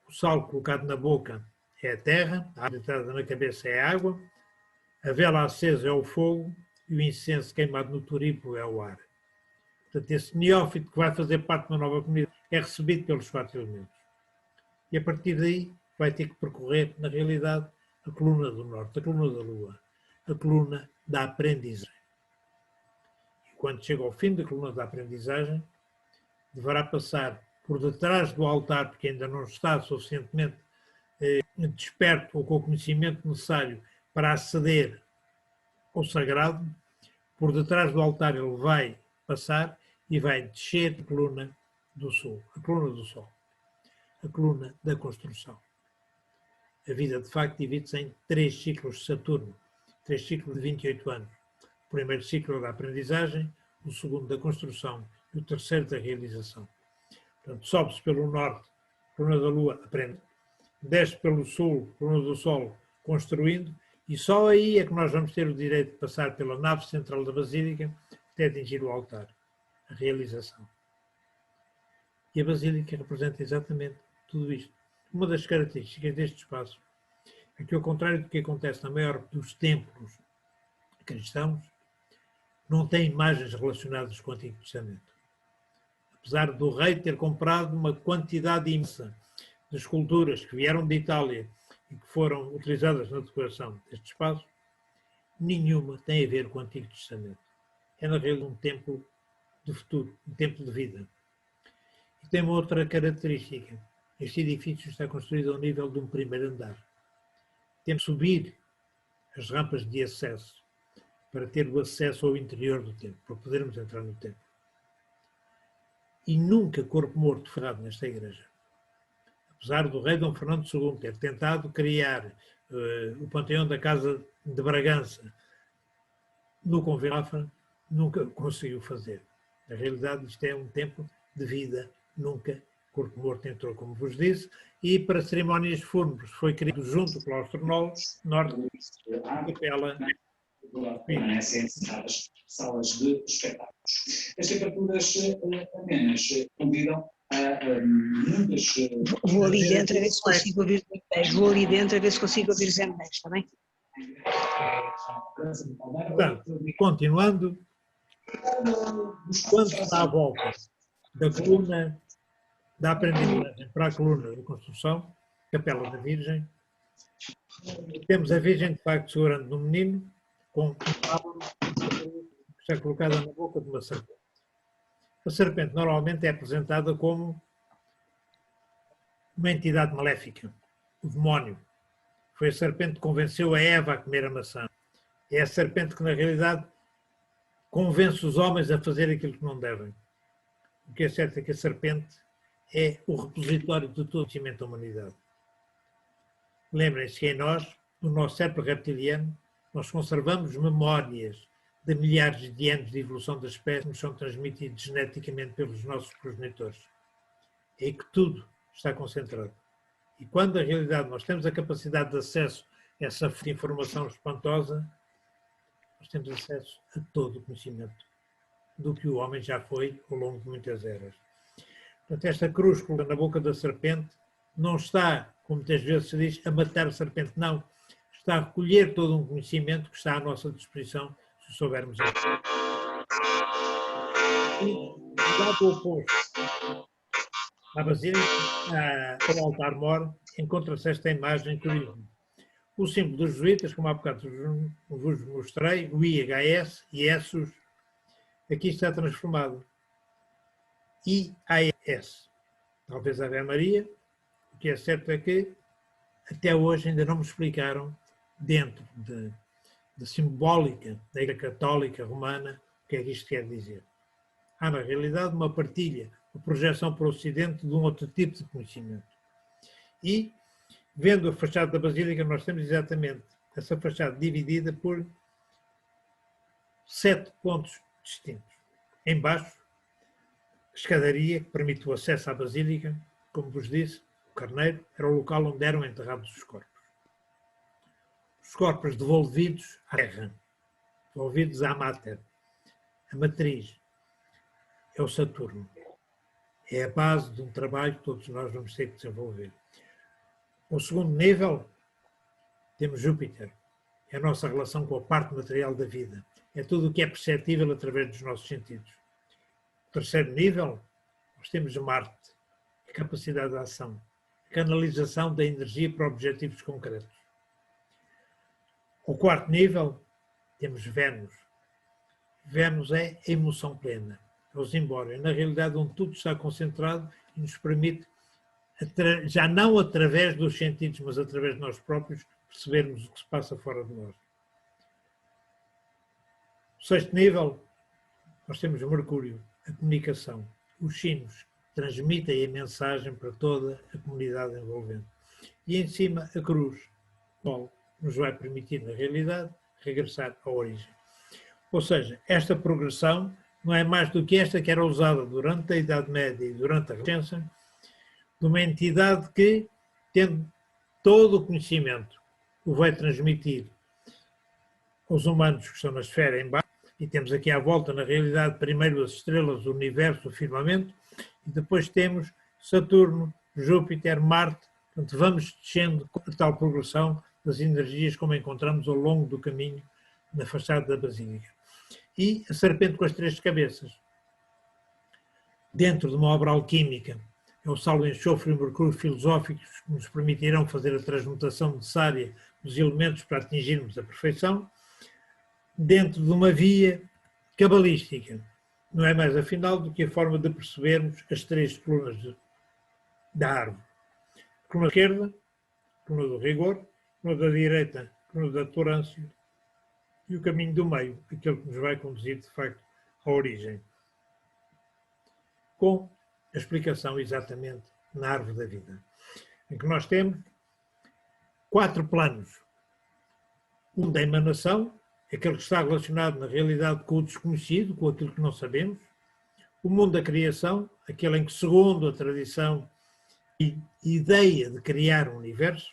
O sal colocado na boca é a terra, a água deitada na cabeça é a água, a vela acesa é o fogo e o incenso queimado no turíbulo é o ar. Portanto, esse neófito que vai fazer parte de uma nova comunidade é recebido pelos 4 elementos. E a partir daí vai ter que percorrer, na realidade, a coluna do norte, a coluna da Lua, a coluna da aprendizagem. E quando chega ao fim da coluna da aprendizagem, deverá passar por detrás do altar, porque ainda não está suficientemente desperto ou com o conhecimento necessário para aceder ao sagrado. Por detrás do altar ele vai passar e vai descer a coluna do sul, a coluna do Sol, a coluna da construção. A vida, de facto, divide-se em 3 ciclos de Saturno, 3 ciclos de 28 anos. O primeiro ciclo da aprendizagem, o segundo da construção e o terceiro da realização. Portanto, sobe-se pelo norte, coluna da Lua, aprende. Desce pelo sul, coluna do Sol, construindo, e só aí é que nós vamos ter o direito de passar pela nave central da Basílica até atingir o altar, a realização. E a Basílica representa exatamente tudo isto. Uma das características deste espaço é que, ao contrário do que acontece na maior dos templos cristãos, não tem imagens relacionadas com o Antigo Testamento. Apesar do rei ter comprado uma quantidade imensa de esculturas que vieram de Itália e que foram utilizadas na decoração deste espaço, nenhuma tem a ver com o Antigo Testamento. É, na realidade, um templo de futuro, um templo de vida. E tem uma outra característica. Este edifício está construído ao nível de um primeiro andar. Temos que subir as rampas de acesso para ter o acesso ao interior do templo, para podermos entrar no templo. E nunca corpo morto ferrado nesta igreja. Apesar do rei Dom Fernando II ter tentado criar o panteão da Casa de Bragança no convento de Mafra, nunca conseguiu fazer. Na realidade, isto é um templo de vida, nunca corpo morto entrou, como vos disse, e para cerimónias fúnebres foi criado junto ao claustro norte, a capela. Permanecem encerradas salas de espetáculos. As temperaturas amenas convidam a muitas... Vou ali dentro a ver se consigo ouvir os M10. Vou ali dentro a ver se consigo ouvir os M10, está bem? Portanto, continuando, quando está à volta da coluna da aprendizagem para a coluna de construção, Capela da Virgem, Temos a Virgem, de facto, segurando no menino, com um tábano que está colocada na boca de uma serpente. A serpente normalmente é apresentada como uma entidade maléfica, o demónio. Foi a serpente que convenceu a Eva a comer a maçã. É a serpente que, na realidade, convence os homens a fazer aquilo que não devem. O que é certo é que a serpente é o repositório de todo o conhecimento da humanidade. Lembrem-se que em nós, no nosso cérebro reptiliano, nós conservamos memórias de milhares de anos de evolução das espécies que nos são transmitidos geneticamente pelos nossos progenitores. É aí que tudo está concentrado. E quando, na realidade, nós temos a capacidade de acesso a essa informação espantosa, nós temos acesso a todo o conhecimento do que o homem já foi ao longo de muitas eras. Portanto, esta cruz colocada na boca da serpente não está, como muitas vezes se diz, a matar a serpente, não. Está a recolher todo um conhecimento que está à nossa disposição, se soubermos isso. E, do lado oposto, à Basílica, ao altar-mor, encontra-se esta imagem curiosa. O símbolo dos jesuítas, como há bocado vos mostrei, o IHS, Iesus, aqui está transformado. IAS. Talvez a Ave Maria. O que é certo é que até hoje ainda não me explicaram, dentro da simbólica da Igreja Católica Romana, o que é que isto quer dizer. Há, na realidade, uma partilha, uma projeção para o Ocidente de um outro tipo de conhecimento. E, vendo a fachada da Basílica, nós temos exatamente essa fachada dividida por 7 pontos distintos. Em baixo, a escadaria que permite o acesso à Basílica, como vos disse, o Carneiro era o local onde eram enterrados os corpos. Os corpos devolvidos à terra, devolvidos à Mater, a matriz, é o Saturno. É a base de um trabalho que todos nós vamos ter que desenvolver. O segundo nível, temos Júpiter. É a nossa relação com a parte material da vida. É tudo o que é perceptível através dos nossos sentidos. O terceiro nível, nós temos Marte, a capacidade de ação, a canalização da energia para objetivos concretos. O quarto nível, temos Vênus. Vênus é a emoção plena, é o Zimbório, na realidade onde tudo está concentrado e nos permite, já não através dos sentidos, mas através de nós próprios, percebermos o que se passa fora de nós. O sexto nível, nós temos Mercúrio, a comunicação. Os sinos transmitem a mensagem para toda a comunidade envolvente. E em cima, a cruz, o qual nos vai permitir, na realidade, regressar à origem. Ou seja, esta progressão não é mais do que esta que era usada durante a Idade Média e durante a Renascença, de uma entidade que, tendo todo o conhecimento, o vai transmitir aos humanos que estão na esfera em baixo, e temos aqui à volta, na realidade, primeiro as estrelas, o universo, o firmamento, e depois temos Saturno, Júpiter, Marte. Portanto, vamos descendo com a tal progressão das energias como encontramos ao longo do caminho na fachada da Basílica. E a serpente com as 3 cabeças. Dentro de uma obra alquímica, é o sal, o enxofre e o mercúrio filosóficos que nos permitirão fazer a transmutação necessária dos elementos para atingirmos a perfeição, dentro de uma via cabalística. Não é mais afinal do que a forma de percebermos as 3 colunas da árvore. A coluna esquerda, a coluna do rigor, a coluna da direita, a coluna da tolerância, e o caminho do meio, aquele que nos vai conduzir, de facto, à origem. Com a explicação exatamente na árvore da vida, em que nós temos 4 planos. Um da emanação, aquele que está relacionado na realidade com o desconhecido, com aquilo que não sabemos. O mundo da criação, aquele em que, segundo a tradição e ideia de criar um universo.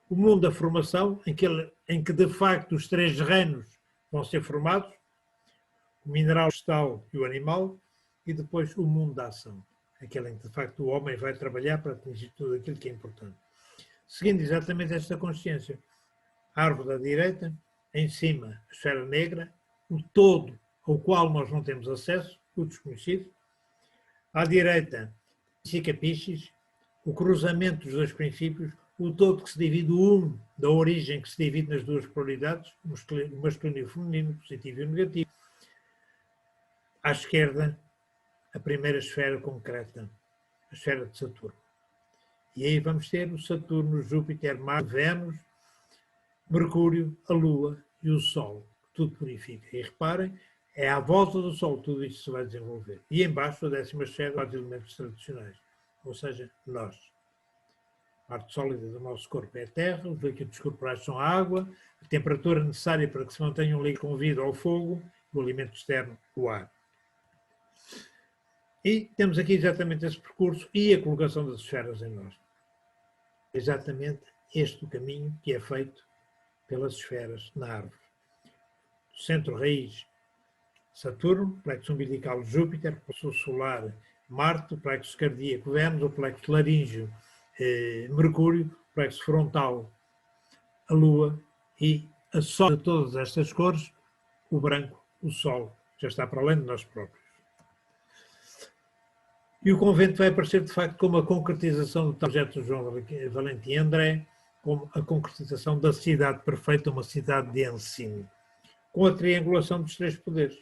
O mundo da formação, em que de facto os 3 reinos vão ser formados, o mineral, o vegetal e o animal, e depois o mundo da ação, aquele em que de facto o homem vai trabalhar para atingir tudo aquilo que é importante. Seguindo exatamente esta consciência, a árvore da direita, em cima a esfera negra, o todo ao qual nós não temos acesso, o desconhecido. À direita, Psica Piscis, o cruzamento dos 2 princípios, o todo que se divide, o da origem que se divide nas duas polaridades, o masculino e o feminino, o positivo e o negativo. À esquerda, a primeira esfera concreta, a esfera de Saturno. E aí vamos ter o Saturno, Júpiter, Marte, Vênus, Mercúrio, a Lua e o Sol, que tudo purifica. E reparem, é à volta do Sol tudo isto se vai desenvolver. E embaixo, a 10ª esfera, os elementos tradicionais, ou seja, nós. A parte sólida do nosso corpo é a terra, os líquidos corporais são a água, a temperatura necessária para que se mantenha um líquido com vida ao fogo, o alimento externo, o ar. E temos aqui exatamente esse percurso e a colocação das esferas em nós. Exatamente este o caminho que é feito pelas esferas na árvore. Centro-raiz, Saturno, plexo umbilical, Júpiter, plexo solar, Marte, plexo cardíaco, Vênus, o plexo laríngeo, Mercúrio, plexo frontal, a Lua e a soma de todas estas cores, o branco, o Sol, já está para além de nós próprios. E o convento vai aparecer, de facto, como a concretização do projeto de João Valentim André, como a concretização da cidade perfeita, uma cidade de ensino, com a triangulação dos 3 poderes.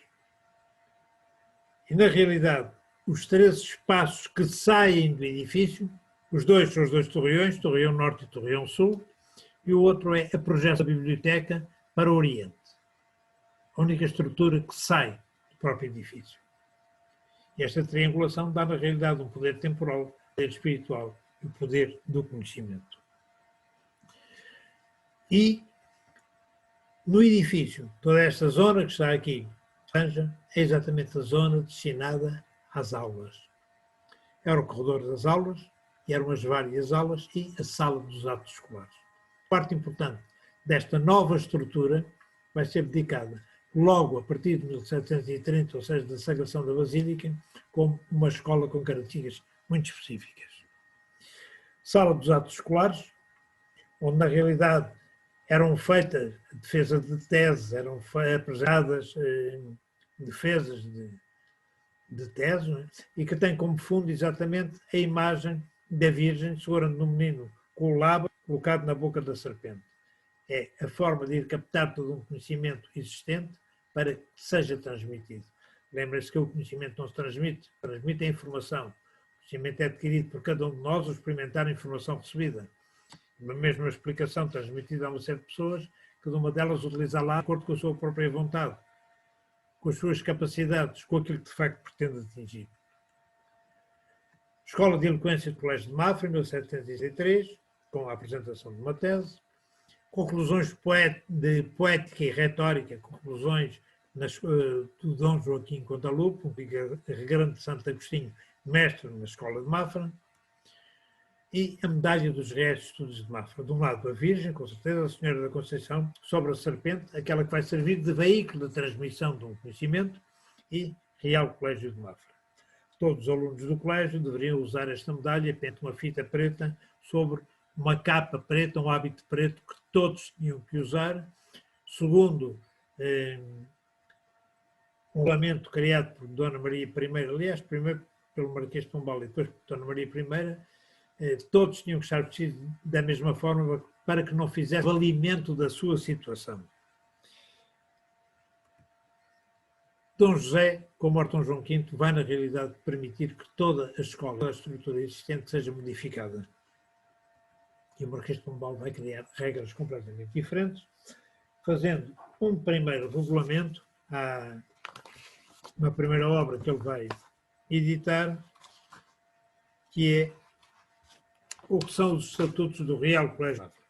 E, na realidade, os 3 espaços que saem do edifício, os dois são os 2 torreões, Torreão Norte e Torreão Sul, e o outro é a projeção da biblioteca para o Oriente. A única estrutura que sai do próprio edifício. E esta triangulação dá, na realidade, um poder temporal, um poder espiritual e o poder do conhecimento. E, no edifício, toda esta zona que está aqui, é exatamente a zona destinada às aulas. Era o corredor das aulas, e eram as várias aulas e a sala dos atos escolares. Parte importante desta nova estrutura vai ser dedicada logo a partir de 1730, ou seja, da sagração da Basílica, como uma escola com características muito específicas. Sala dos atos escolares, onde na realidade eram feitas defesas de tese, eram apresentadas defesas de tese, não é? E que tem como fundo exatamente a imagem da Virgem segurando no menino com o lábio colocado na boca da serpente. É a forma de ir captar todo um conhecimento existente para que seja transmitido. Lembre-se que o conhecimento não se transmite, transmite a informação. O conhecimento é adquirido por cada um de nós ao experimentar a informação recebida. Uma mesma explicação transmitida a uma série de pessoas, cada uma delas utilizá-la de acordo com a sua própria vontade, com as suas capacidades, com aquilo que de facto pretende atingir. Escola de Eloquência do Colégio de Mafra, em 1763, com a apresentação de uma tese. Conclusões de poética e retórica, conclusões do Dom Joaquim Contalupo, um grande Santo Agostinho, mestre na Escola de Mafra. E a medalha dos Reais Estudos de Mafra. De um lado a Virgem, com certeza, a Senhora da Conceição, sobre a serpente, aquela que vai servir de veículo de transmissão de um conhecimento, e Real Colégio de Mafra. Todos os alunos do colégio deveriam usar esta medalha, pente uma fita preta, sobre uma capa preta, um hábito preto que todos tinham que usar, segundo um regulamento criado por Dona Maria I, aliás, primeiro pelo Marquês de Pombal e depois por Dona Maria I, todos tinham que estar vestidos da mesma forma para que não fizesse valimento da sua situação. Dom José, como Dom João V, vai na realidade permitir que toda a escola, toda a estrutura existente seja modificada. E o Marquês de Pombal vai criar regras completamente diferentes, fazendo um primeiro regulamento, uma primeira obra que ele vai editar, que é o que são os Estatutos do Real Colégio de Mafra.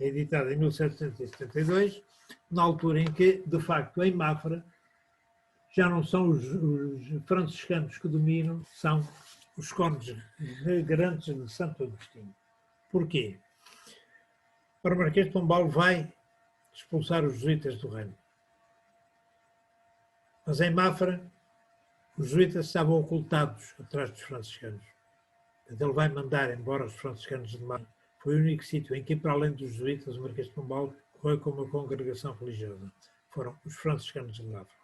É editado em 1772, na altura em que, de facto, em Mafra, já não são os franciscanos que dominam, são os condes regrantes de Santo Agostinho. Porquê? O Marquês de Pombal vai expulsar os jesuítas do reino. Mas em Mafra, os jesuítas estavam ocultados atrás dos franciscanos. Ele vai mandar embora os franciscanos de Mafra. Foi o único sítio em que, para além dos jesuítas, o Marquês de Pombal correu como uma congregação religiosa. Foram os franciscanos de Mafra.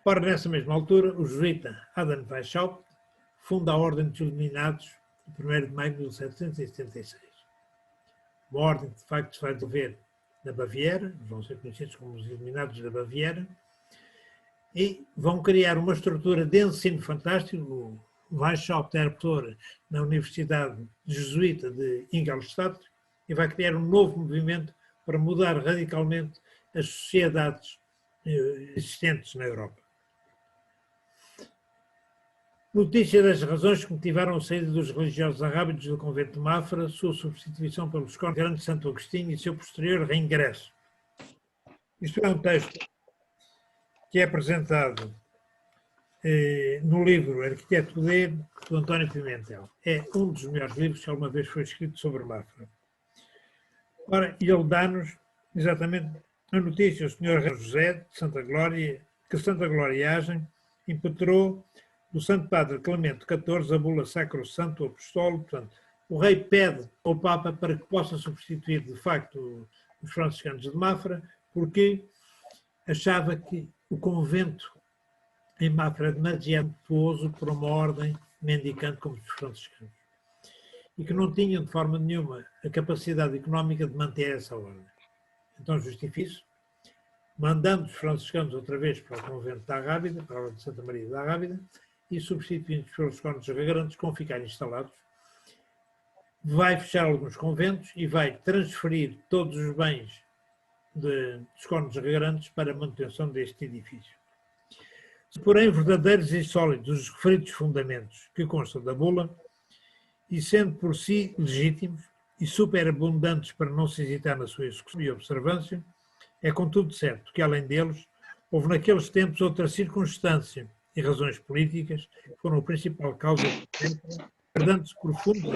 Ora, nessa mesma altura, o jesuíta Adam Weishaupt funda a Ordem dos Iluminados de 1º de maio de 1776. Uma ordem que, de facto, se vai desenvolver na Baviera, vão ser conhecidos como os Iluminados da Baviera, e vão criar uma estrutura de ensino fantástico. O Weishaupt era professor na Universidade Jesuíta de Ingolstadt e vai criar um novo movimento para mudar radicalmente as sociedades existentes na Europa. Notícia das razões que motivaram a saída dos religiosos arrábidos do convento de Mafra, sua substituição pelos condes Grande de Santo Agostinho e seu posterior reingresso. Isto é um texto que é apresentado no livro Arquiteto do António Pimentel. É um dos melhores livros que alguma vez foi escrito sobre Mafra. Ora, ele dá-nos exatamente a notícia: o Sr. José de Santa Glória, que Santa Gloriagem impetrou do Santo Padre Clemente XIV a bula Sacro Santo Apostolo. Portanto, o rei pede ao Papa para que possa substituir, de facto, os franciscanos de Mafra, porque achava que o convento em Mafra era demasiado populoso para uma ordem mendicante como os franciscanos e que não tinham, de forma nenhuma, a capacidade económica de manter essa ordem. Então justifica-se, mandando os franciscanos outra vez para o convento da Rábida, para a Ordem de Santa Maria da Rábida, e substituindo-os pelos condes regrantes, que vão ficar instalados. Vai fechar alguns conventos e vai transferir todos os bens dos condes regrantes para a manutenção deste edifício. Se, porém, verdadeiros e sólidos os referidos fundamentos que constam da bula, e sendo por si legítimos e superabundantes para não se hesitar na sua execução e observância, é contudo certo que, além deles, houve naqueles tempos outra circunstância e razões políticas que foram a principal causa perdendo-se profundo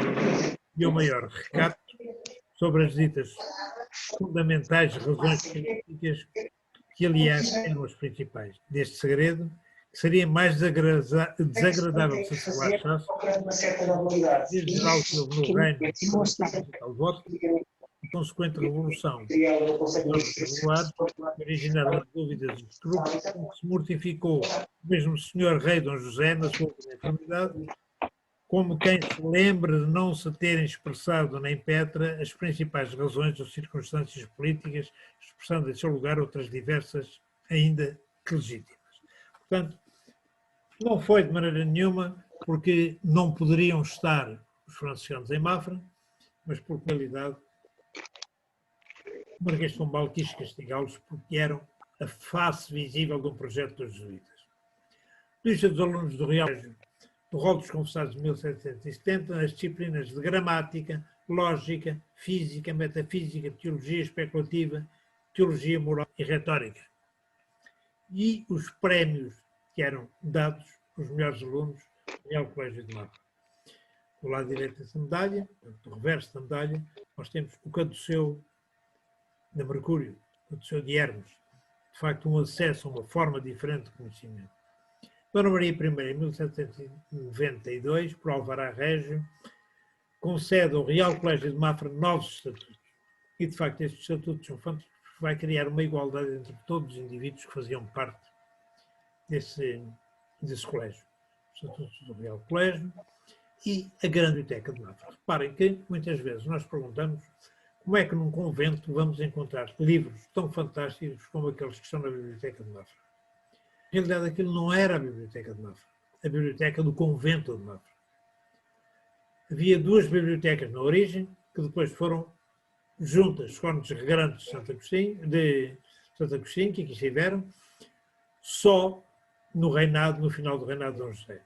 e o maior recato sobre as ditas fundamentais razões políticas que, aliás, eram as principais deste segredo, que seria mais desagradável se se relaxasse, desde algo que houve no reino do voto, a consequente revolução regular, que originaram dúvidas e escrúpulos, com que se mortificou o mesmo senhor rei Dom José na sua enfermidade, como quem se lembre de não se terem expressado nem Petra as principais razões ou circunstâncias políticas, expressando em seu lugar outras diversas, ainda que legítimas. Portanto, não foi de maneira nenhuma porque não poderiam estar os franciscanos em Mafra, mas por qualidade o Marquês de Pombal quis castigá-los porque eram a face visível de um projeto dos jesuítas. Lista dos alunos do Real do Rol dos Confessados de 1770 nas disciplinas de gramática, lógica, física, metafísica, teologia especulativa, teologia moral e retórica. E os prémios que eram dados aos melhores alunos do Real Colégio de Mafra. Do lado direito dessa medalha, do reverso da medalha, nós temos o caduceu de Mercúrio, o caduceu de Hermes. De facto, um acesso a uma forma diferente de conhecimento. Dona Maria I, em 1792, por Alvará Régio, concede ao Real Colégio de Mafra novos estatutos. E, de facto, estes estatutos são fantásticos, porque vai criar uma igualdade entre todos os indivíduos que faziam parte desse colégio. Os estatutos do Real Colégio e a Grande Biblioteca de Mafra. Reparem que, muitas vezes, nós perguntamos como é que num convento vamos encontrar livros tão fantásticos como aqueles que estão na Biblioteca de Mafra. Na realidade, aquilo não era a Biblioteca de Mafra, a Biblioteca do Convento de Mafra. Havia duas bibliotecas na origem, que depois foram juntas, os condes regrantes de Santo Agostinho, que aqui estiveram, só no final do reinado de Dom José.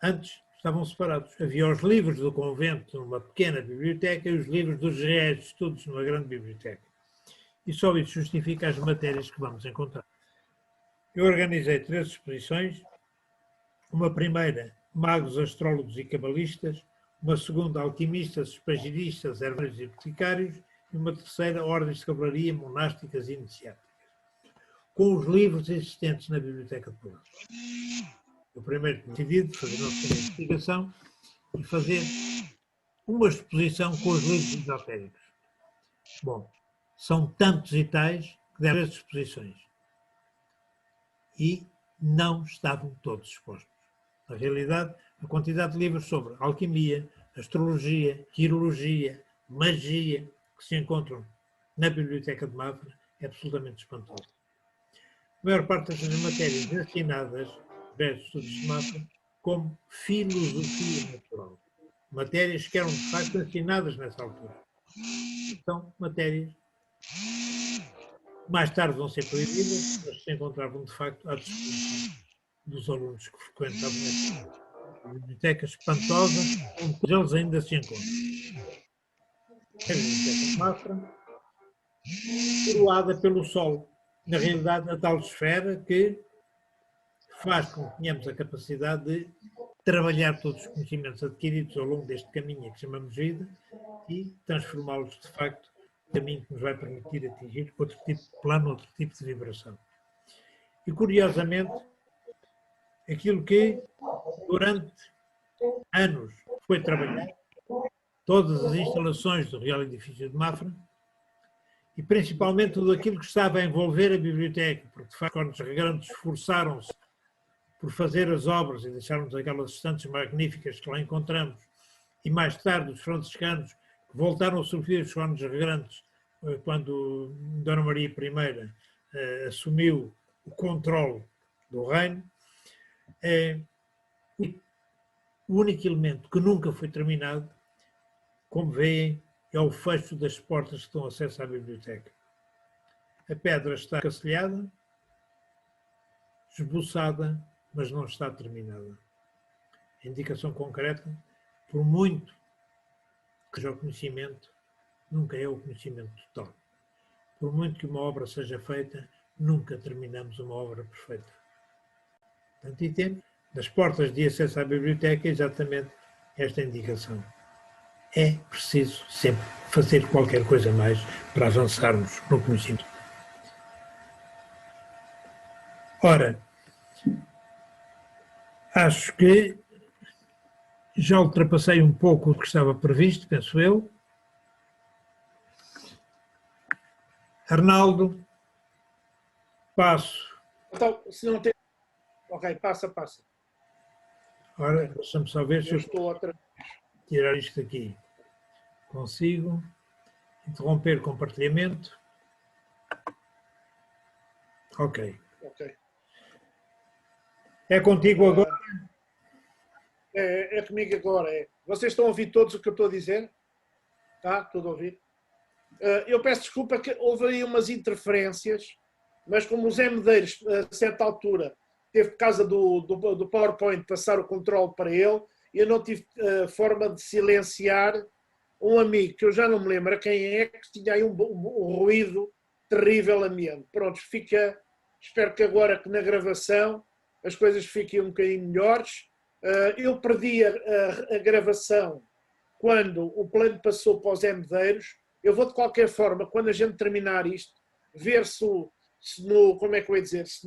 Antes estavam separados. Havia os livros do convento numa pequena biblioteca e os livros dos reais estudos numa grande biblioteca. E só isso justifica as matérias que vamos encontrar. Eu organizei 3 exposições, uma primeira, magos, astrólogos e cabalistas, uma segunda, alquimistas, espagiristas, herveiros e boticários, e uma terceira, ordens de cavalaria, monásticas e iniciáticas, com os livros existentes na Biblioteca de Portugal. Eu primeiro decidi fazer uma pequena investigação e fazer uma exposição com os livros esotéricos. Bom, são tantos e tais que deram 3 exposições. E não estavam todos expostos. Na realidade, a quantidade de livros sobre alquimia, astrologia, quirologia, magia, que se encontram na Biblioteca de Mafra, é absolutamente espantoso. A maior parte das matérias ensinadas, versus estudos de Mafra, como filosofia natural. Matérias que eram, de facto, ensinadas nessa altura. São matérias mais tarde vão ser proibidas, mas se encontravam, de facto, à disposição dos alunos que frequentavam essa biblioteca espantosa, onde eles ainda se encontram. A Biblioteca de Mafra, coroada pelo Sol. Na realidade, a tal esfera que faz com que tenhamos a capacidade de trabalhar todos os conhecimentos adquiridos ao longo deste caminho que chamamos vida e transformá-los, de facto, no caminho que nos vai permitir atingir outro tipo de plano, outro tipo de vibração. E, curiosamente, aquilo que durante anos foi trabalhado, todas as instalações do Real Edifício de Mafra, e principalmente tudo aquilo que estava a envolver a biblioteca, porque de facto os regrantes esforçaram-se por fazer as obras e deixarmos aquelas estantes magníficas que lá encontramos, e mais tarde os franciscanos que voltaram a sofrer os fones regrantes quando Dona Maria I assumiu o controle do reino. O único elemento que nunca foi terminado, como veem, é o fecho das portas que dão acesso à biblioteca. A pedra está cacilhada, esboçada, mas não está terminada. A indicação concreta, por muito que seja o conhecimento, nunca é o conhecimento total. Por muito que uma obra seja feita, nunca terminamos uma obra perfeita. Portanto, e temos das portas de acesso à biblioteca exatamente esta indicação. É preciso sempre fazer qualquer coisa mais para avançarmos no conhecimento. Ora, acho que já ultrapassei um pouco o que estava previsto, penso eu. Arnaldo, passo. Então, se não tem... Ok, passa. Ora, deixa-me só ver se eu estou outra... tirar isto aqui. Consigo interromper compartilhamento. Ok. É contigo agora? É comigo agora. Vocês estão a ouvir todos o que eu estou a dizer? Tá? Tudo a ouvir? Eu peço desculpa que houve aí umas interferências, mas como o Zé Medeiros, a certa altura, teve por causa do PowerPoint passar o controle para ele, eu não tive forma de silenciar um amigo, que eu já não me lembro quem é, que tinha aí um ruído terrível ambiente. Pronto, espero que agora que na gravação as coisas fiquem um bocadinho melhores. Eu perdi a gravação quando o plano passou para os Medeiros. Eu vou de qualquer forma, quando a gente terminar isto, ver se no, como é que eu ia dizer, se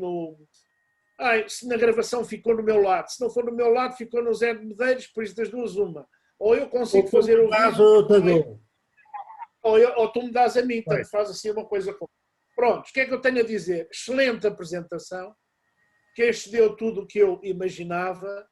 na gravação ficou no meu lado. Se não for no meu lado, ficou no Zé Medeiros, por isso das duas uma. Ou eu consigo fazer o vídeo, ou tu me dás a mim, então faz assim uma coisa. Pronto, o que é que eu tenho a dizer? Excelente apresentação, que excedeu tudo o que eu imaginava.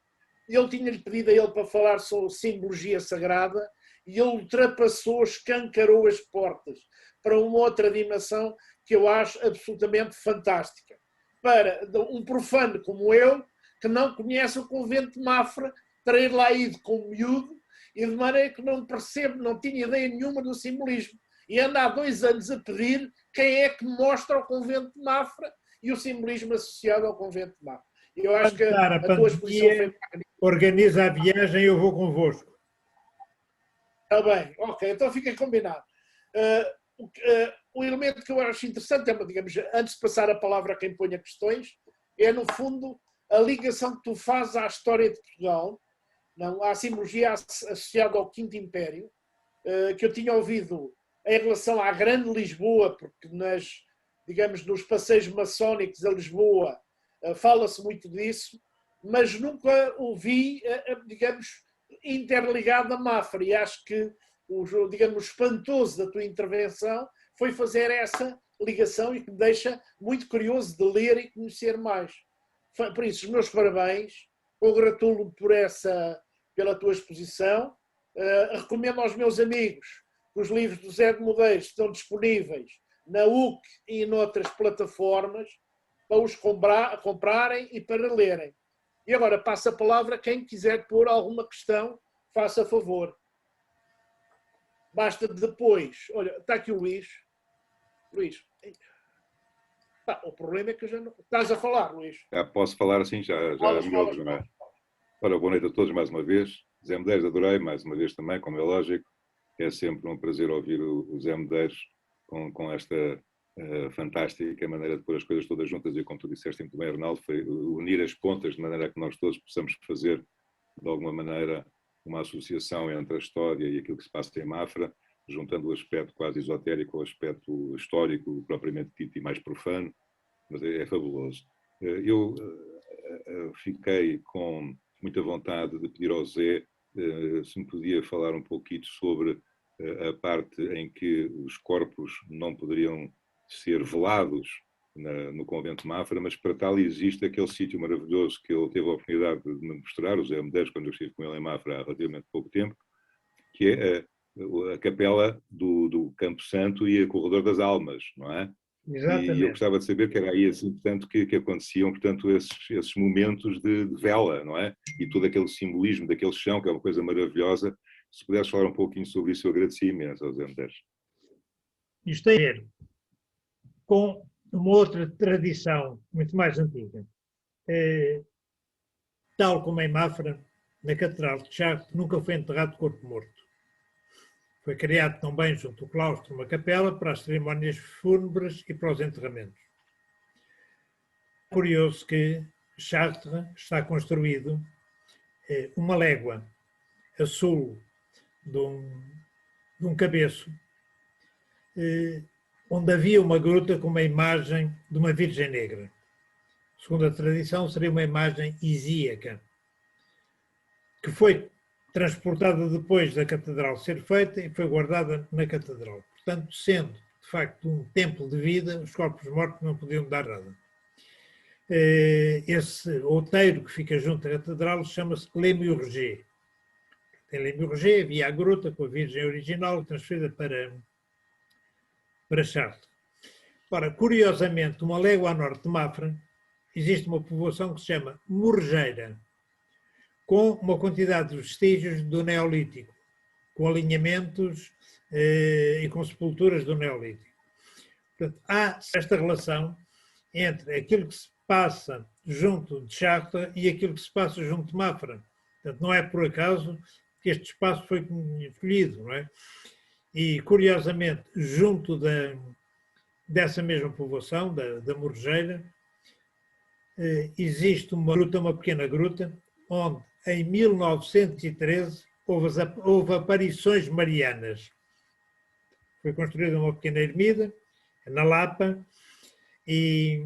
Eu tinha-lhe pedido a ele para falar sobre simbologia sagrada e ele ultrapassou, escancarou as portas para uma outra dimensão que eu acho absolutamente fantástica. Para um profano como eu, que não conhece o convento de Mafra, terei lá ido com miúdo e de maneira que não percebo, não tinha ideia nenhuma do simbolismo. E ando há 2 anos a pedir quem é que mostra o convento de Mafra e o simbolismo associado ao convento de Mafra. Eu acho que a tua exposição foi magnífica. Organiza a viagem e eu vou convosco. Está bem, ok, então fica combinado. O elemento que eu acho interessante, digamos, antes de passar a palavra a quem ponha questões, é, no fundo, a ligação que tu fazes à história de Portugal, não, à simbologia associada ao Quinto Império, que eu tinha ouvido em relação à Grande Lisboa, porque digamos, nos passeios maçónicos a Lisboa fala-se muito disso, mas nunca o vi, digamos, interligado a Mafra. E acho que o espantoso da tua intervenção foi fazer essa ligação e que me deixa muito curioso de ler e conhecer mais. Por isso, os meus parabéns. congratulo-me pela tua exposição. Recomendo aos meus amigos que os livros do Zé de Modeiros estão disponíveis na UC e noutras plataformas para os comprarem e para lerem. E agora passo a palavra a quem quiser pôr alguma questão, faça favor. Basta depois. Olha, está aqui o Luís. Luís. O problema é que eu já não... Estás a falar, Luís? Já posso falar assim, já é melhor, não é? Ora, boa noite a todos mais uma vez. Zé Medeiros, adorei mais uma vez também, como é lógico. É sempre um prazer ouvir o Zé Medeiros com esta fantástica maneira de pôr as coisas todas juntas e, como tu disseste muito bem, Arnaldo, foi unir as pontas de maneira que nós todos possamos fazer, de alguma maneira, uma associação entre a história e aquilo que se passa em Mafra, juntando o aspecto quase esotérico ao aspecto histórico, propriamente dito, e mais profano, mas é fabuloso. Eu fiquei com muita vontade de pedir ao Zé se me podia falar um pouquinho sobre a parte em que os corpos não poderiam ser velados no convento de Mafra, mas para tal existe aquele sítio maravilhoso que ele teve a oportunidade de me mostrar, o Zé Medeiros, quando eu estive com ele em Mafra há relativamente pouco tempo, que é a capela do Campo Santo e a Corredor das Almas, não é? Exatamente. E eu gostava de saber que era aí assim, portanto, que aconteciam, portanto, esses momentos de vela, não é? E todo aquele simbolismo daquele chão, que é uma coisa maravilhosa. Se pudesse falar um pouquinho sobre isso, eu agradecia imenso ao Zé Medeiros. Isto tem a ver com uma outra tradição muito mais antiga. Tal como em Mafra, na Catedral de Chartres, nunca foi enterrado corpo morto. Foi criado também junto ao claustro uma capela para as cerimónias fúnebres e para os enterramentos. Curioso que Chartres está construído uma légua a sul de um cabeço, onde havia uma gruta com uma imagem de uma Virgem Negra. Segundo a tradição, seria uma imagem isíaca, que foi transportada depois da catedral ser feita e foi guardada na catedral. Portanto, sendo, de facto, um templo de vida, os corpos mortos não podiam dar nada. Esse outeiro que fica junto à catedral chama-se Les Murgers. Em Les Murgers havia a gruta com a Virgem original transferida para Chartres. Ora, curiosamente, uma légua a norte de Mafra, existe uma povoação que se chama Murgeira, com uma quantidade de vestígios do Neolítico, com alinhamentos e com sepulturas do Neolítico. Portanto, há esta relação entre aquilo que se passa junto de Chartres e aquilo que se passa junto de Mafra. Portanto, não é por acaso que este espaço foi escolhido, não é? E, curiosamente, junto dessa mesma povoação, da Murgeira, existe uma gruta, uma pequena gruta, onde em 1913 houve aparições marianas. Foi construída uma pequena ermida na Lapa e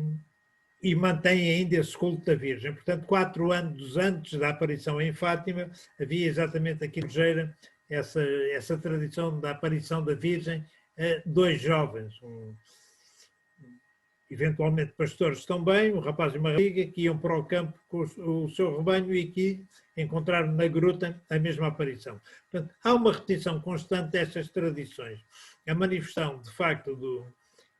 mantém ainda esse culto da Virgem. Portanto, 4 anos antes da aparição em Fátima, havia exatamente aqui em Murgeira essa tradição da aparição da Virgem a 2 jovens, eventualmente pastores também, um rapaz e uma rapariga, que iam para o campo com o seu rebanho e que encontraram na gruta a mesma aparição. Portanto, há uma repetição constante destas tradições. A manifestação, de facto,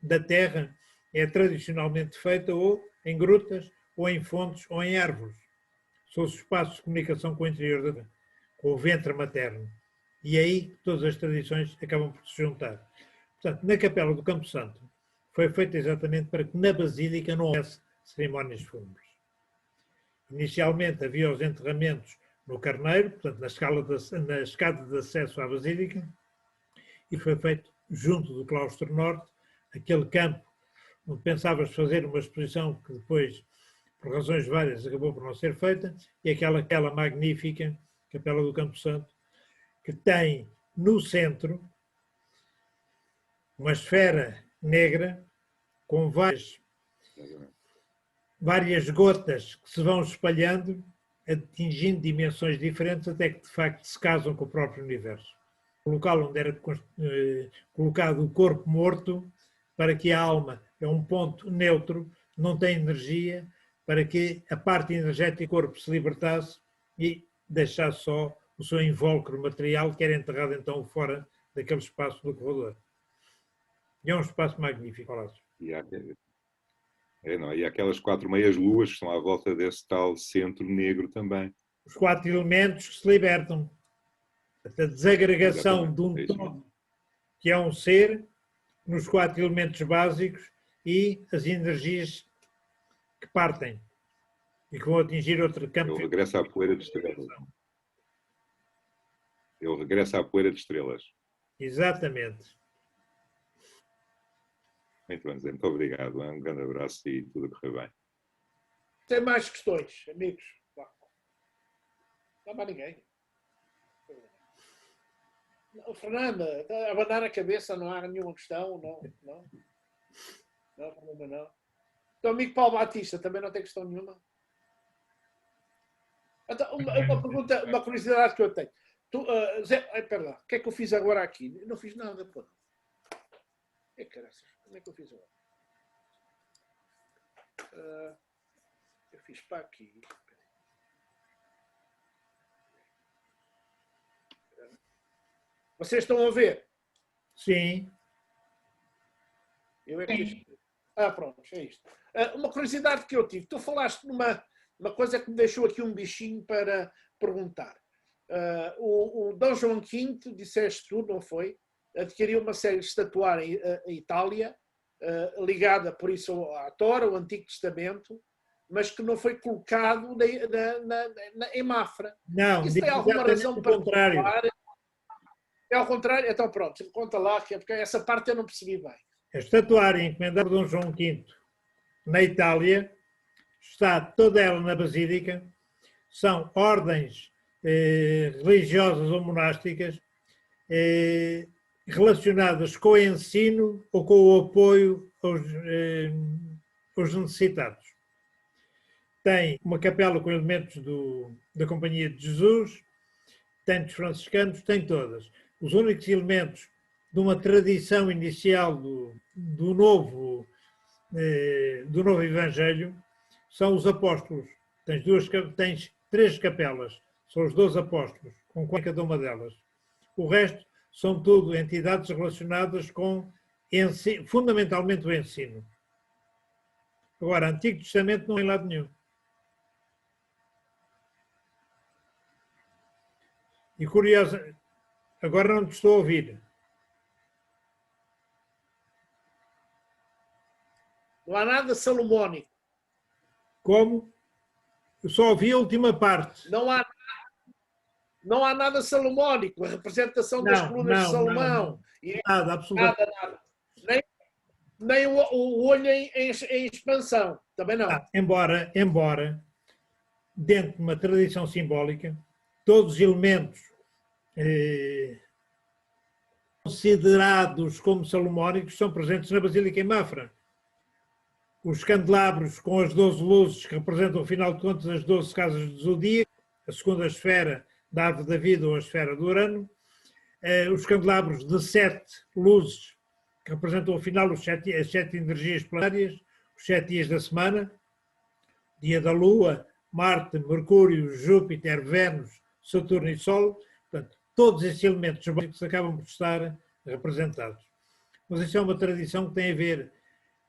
da terra é tradicionalmente feita ou em grutas, ou em fontes, ou em árvores. São os espaços de comunicação com o interior da terra, com o ventre materno. E aí todas as tradições acabam por se juntar. Portanto, na Capela do Campo Santo, foi feito exatamente para que na Basílica não houvesse cerimónias fúnebres. Inicialmente havia os enterramentos no Carneiro, portanto na escada de acesso à Basílica, e foi feito junto do claustro norte, aquele campo onde pensavas fazer uma exposição que depois, por razões várias, acabou por não ser feita, e aquela magnífica Capela do Campo Santo, que tem no centro uma esfera negra com várias gotas que se vão espalhando, atingindo dimensões diferentes, até que de facto se casam com o próprio universo. O local onde era colocado o corpo morto, para que a alma é um ponto neutro, não tem energia, para que a parte energética do corpo se libertasse e deixasse só o seu invólucro material, que era enterrado então fora daquele espaço do corredor. E é um espaço magnífico, Palácio. Não, e aquelas 4 meias-luas que estão à volta desse tal centro negro também. Os 4 elementos que se libertam. A desagregação de um É todo, que é um ser, nos 4 elementos básicos e as energias que partem e que vão atingir outro campo. Ele regressa à poeira de estrelas. Ele regressa à poeira de estrelas. Exatamente. Muito bem, Zé. Muito obrigado. Um grande abraço e tudo a correr bem. Tem mais questões, amigos? Não há mais ninguém. Fernanda, está a abanar a cabeça, não há nenhuma questão? Não, Fernanda, não. Então, amigo Paulo Batista, também não tem questão nenhuma? Então, uma pergunta, uma curiosidade que eu tenho. Tu, Zé, pera lá, o que é que eu fiz agora aqui? Eu não fiz nada, pô. Caraças, como é que eu fiz agora? Eu fiz para aqui. Vocês estão a ver? Sim. Eu é que fiz. Pronto, é isto. Uma curiosidade que eu tive. Tu falaste numa coisa que me deixou aqui um bichinho para perguntar. O Dom João V, disseste tu, não foi? Adquiriu uma série de estatuárias em Itália, ligada por isso à Tora, o Antigo Testamento, mas que não foi colocado em Mafra. Não, isso tem alguma razão para contrário. É ao contrário? Então pronto, conta lá, porque essa parte eu não percebi bem. A estatuária encomendada por Dom João V na Itália está toda ela na Basílica, são ordens religiosas ou monásticas relacionadas com o ensino ou com o apoio aos necessitados. Tem uma capela com elementos da Companhia de Jesus, tem dos franciscanos, tem todas. Os únicos elementos de uma tradição inicial do novo Evangelho são os apóstolos. Tens 3 capelas, são os 12 apóstolos, com cada uma delas. O resto são tudo entidades relacionadas com fundamentalmente o ensino. Agora, Antigo Testamento não é em lado nenhum. E curioso, agora não te estou a ouvir. Não há nada salomónico. Como? Eu só ouvi a última parte. Não há nada salomónico. A representação das colunas de Salomão. Nada, absolutamente. Nada. Nem o olho em expansão. Também não. Embora, dentro de uma tradição simbólica, todos os elementos considerados como salomónicos são presentes na Basílica em Mafra. Os candelabros com as 12 luzes que representam, afinal de contas, as 12 casas do Zodíaco, a segunda esfera da árvore da vida ou a esfera do Urano, os candelabros de 7 luzes que representam, afinal, as 7 energias planetárias, os 7 dias da semana, dia da Lua, Marte, Mercúrio, Júpiter, Vênus, Saturno e Sol. Portanto, todos esses elementos básicos acabam por estar representados. Mas isso é uma tradição que tem a ver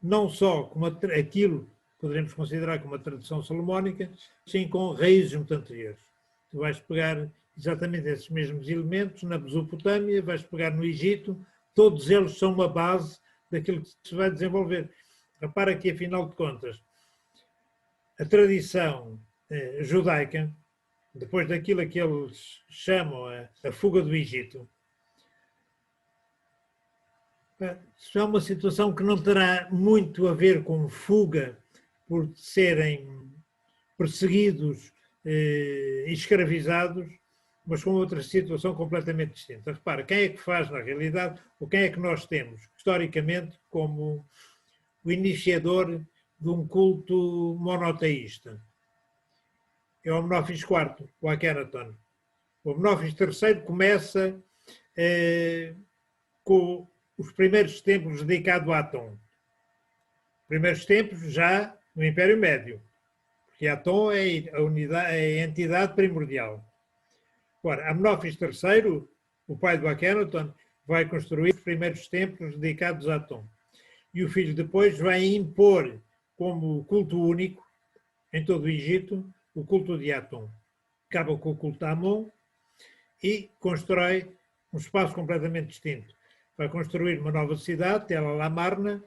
não só com aquilo que poderemos considerar como uma tradição salomónica, sim com raízes muito anteriores. Tu vais pegar exatamente esses mesmos elementos na Mesopotâmia, vais pegar no Egito, todos eles são uma base daquilo que se vai desenvolver. Repara que, afinal de contas, a tradição judaica, depois daquilo que eles chamam a fuga do Egito, é uma situação que não terá muito a ver com fuga por serem perseguidos e escravizados, mas com outra situação completamente distinta. Repara, quem é que faz, na realidade, ou quem é que nós temos, historicamente, como o iniciador de um culto monoteísta? É o Amenófis IV, o Akhenaton. O Amenófis III começa com os primeiros templos dedicados a Atom. Primeiros templos já no Império Médio. porque Aton é a, unidade, é a entidade primordial. Ora, Amenófis III, o pai do Akhenaton, vai construir os primeiros templos dedicados a Aton. E o filho depois vai impor como culto único, em todo o Egito, o culto de Aton. Acaba com o culto de Amon e constrói um espaço completamente distinto. Vai construir uma nova cidade, Tel al-Amarna,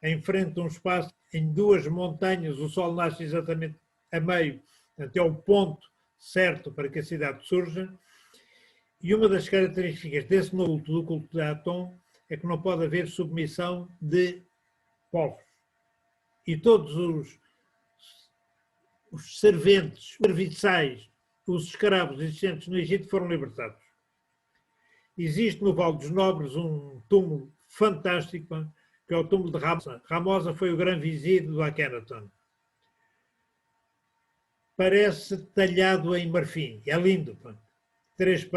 em frente a um espaço em 2 montanhas, o sol nasce exatamente a meio, até o ponto certo para que a cidade surja. E uma das características desse novo culto, do culto de Aton, é que não pode haver submissão de povos. E todos os serventes, os serviçais, os escravos existentes no Egito foram libertados. Existe no Vale dos Nobres um túmulo fantástico, que é o túmulo de Ramosa. Ramosa foi o grande vizir do Akhenaton. Parece talhado em marfim, é lindo. 2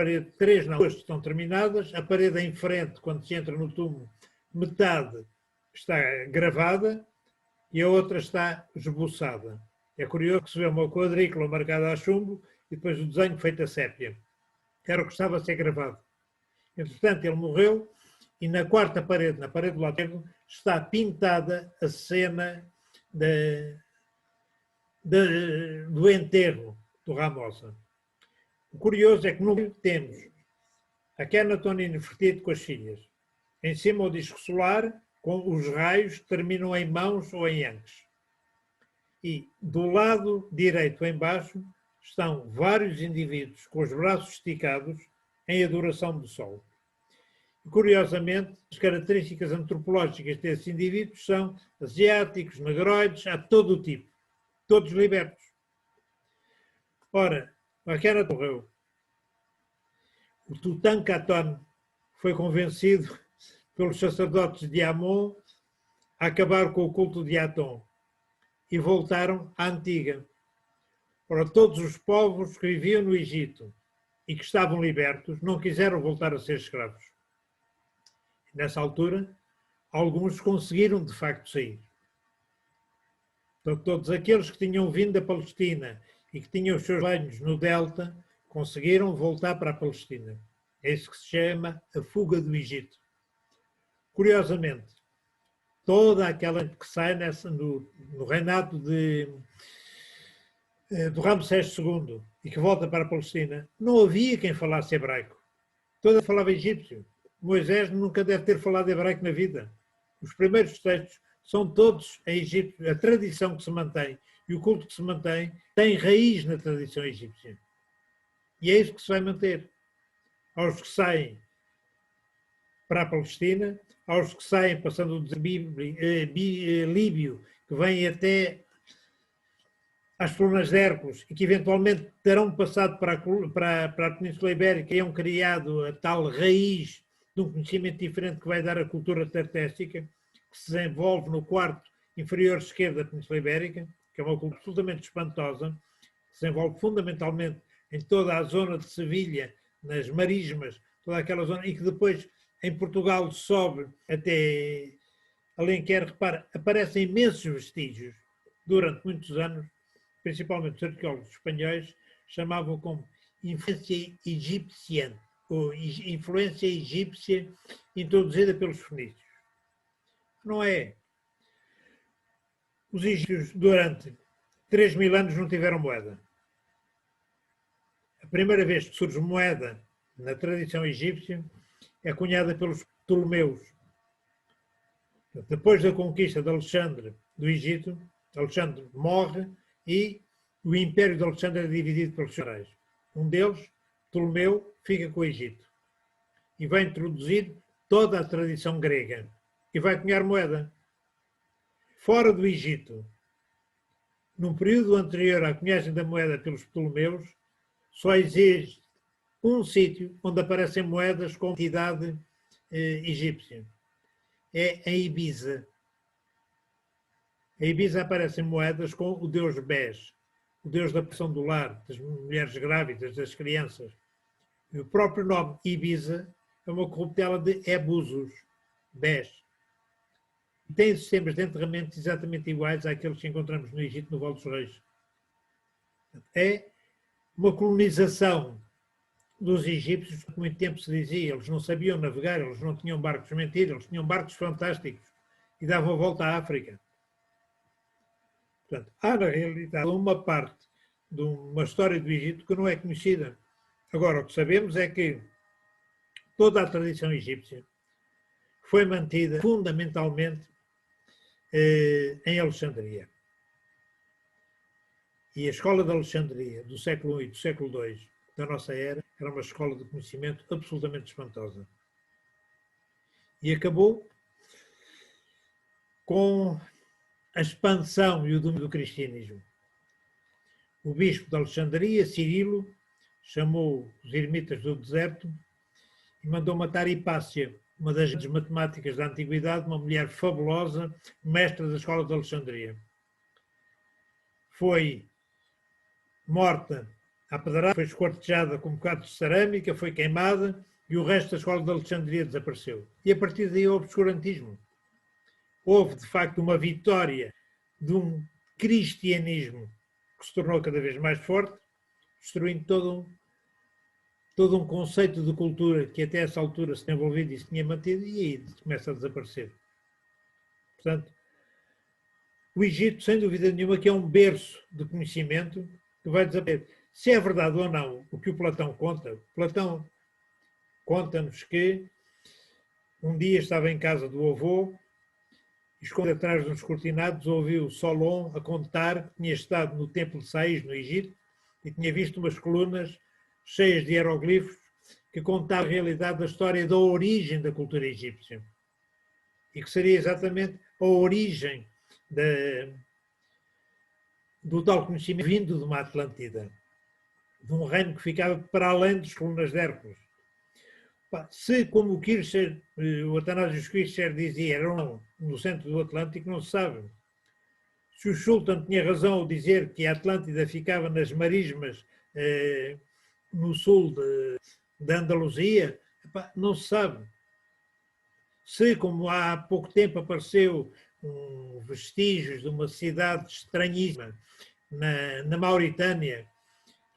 estão terminadas, a parede em frente, quando se entra no túmulo, metade está gravada e a outra está esboçada. É curioso que se vê uma quadrícula marcada a chumbo e depois o desenho feito a sépia. Era o que estava a ser gravado. Entretanto, ele morreu e na 4ª parede, na parede do lado esquerdo, está pintada a cena do enterro do Ramosa. O curioso é que no meio temos Akhenaton e Nefertiti com as filhas. Em cima o disco solar, com os raios que terminam em mãos ou em anques. E do lado direito em baixo estão vários indivíduos com os braços esticados em adoração do sol. E, curiosamente, as características antropológicas desses indivíduos são asiáticos, negroides, há todo o tipo, todos libertos. Ora, Akhenaton morreu. O Tutankhaton foi convencido pelos sacerdotes de Amon a acabar com o culto de Aton e voltaram à antiga. Ora, todos os povos que viviam no Egito e que estavam libertos não quiseram voltar a ser escravos. Nessa altura, alguns conseguiram de facto sair. Então, todos aqueles que tinham vindo da Palestina e que tinham os seus reinos no Delta conseguiram voltar para a Palestina. É isso que se chama a fuga do Egito. Curiosamente, toda aquela que sai no reinado do Ramsés II e que volta para a Palestina, não havia quem falasse hebraico. Toda falava egípcio. Moisés nunca deve ter falado hebraico na vida. Os primeiros textos são todos em egípcio. A tradição que se mantém e o culto que se mantém tem raiz na tradição egípcia. E é isso que se vai manter. Aos que saem para a Palestina, aos que saem passando o Líbio, que vêm até às colunas de Hércules e que eventualmente terão passado para a Península Ibérica e hão criado a tal raiz de um conhecimento diferente que vai dar a cultura tartéstica, que se desenvolve no quarto inferior esquerdo da Península Ibérica, que é uma cultura absolutamente espantosa, que se desenvolve fundamentalmente em toda a zona de Sevilha, nas marismas, toda aquela zona, e que depois em Portugal sobe até Alenquer. Repara, aparecem imensos vestígios durante muitos anos, principalmente os arqueólogos espanhóis chamavam como influência egípcia, ou influência egípcia introduzida pelos fenícios. Não é. Os egípcios durante 3.000 anos não tiveram moeda. A primeira vez que surge moeda na tradição egípcia é cunhada pelos Ptolomeus. Depois da conquista de Alexandre do Egito, Alexandre morre e o Império de Alexandre é dividido pelos seus reis. Um deles, Ptolomeu, fica com o Egito e vai introduzir toda a tradição grega e vai cunhar moeda. Fora do Egito, num período anterior à cunhagem da moeda pelos Ptolomeus, só existe um sítio onde aparecem moedas com entidade egípcia. É em Ibiza. Em Ibiza aparecem moedas com o deus Bes, o deus da proteção do lar, das mulheres grávidas, das crianças. E o próprio nome Ibiza é uma corruptela de Ebusos, Bes. E tem sistemas de enterramento exatamente iguais àqueles que encontramos no Egito, no Vale dos Reis. É uma colonização dos egípcios, que muito tempo se dizia, eles não sabiam navegar, eles não tinham barcos, mentira, eles tinham barcos fantásticos e davam a volta à África. Portanto, há na realidade uma parte de uma história do Egito que não é conhecida. Agora, o que sabemos é que toda a tradição egípcia foi mantida fundamentalmente em Alexandria. E a escola de Alexandria, do século I e do século II da nossa era, era uma escola de conhecimento absolutamente espantosa. E acabou com a expansão e o domínio do cristianismo. O bispo de Alexandria, Cirilo, chamou os eremitas do deserto e mandou matar Hipácia, uma das matemáticas da antiguidade, uma mulher fabulosa, mestra da escola de Alexandria. Foi morta à pedrada, foi esquartejada com um bocado de cerâmica, foi queimada e o resto da escola de Alexandria desapareceu. E a partir daí houve obscurantismo. Houve, de facto, uma vitória de um cristianismo que se tornou cada vez mais forte, destruindo todo um conceito de cultura que até essa altura se tinha envolvido e se tinha mantido, e aí começa a desaparecer. Portanto, o Egito, sem dúvida nenhuma, que é um berço de conhecimento que vai desaparecer. Se é verdade ou não o que o Platão conta, Platão conta-nos que um dia estava em casa do avô, escondido atrás de uns cortinados, ouviu Solon a contar que tinha estado no templo de Sais, no Egito, e tinha visto umas colunas cheias de hieroglifos que contavam a realidade da história da origem da cultura egípcia. E que seria exatamente a origem do tal conhecimento vindo de uma Atlântida, de um reino que ficava para além das colunas de Hércules. Se, como o Atanásio Kircher dizia, eram no centro do Atlântico, não se sabe. Se o Sultan tinha razão ao dizer que a Atlântida ficava nas marismas no sul da Andaluzia, não se sabe. Se, como há pouco tempo apareceu vestígios de uma cidade estranhíssima na Mauritânia,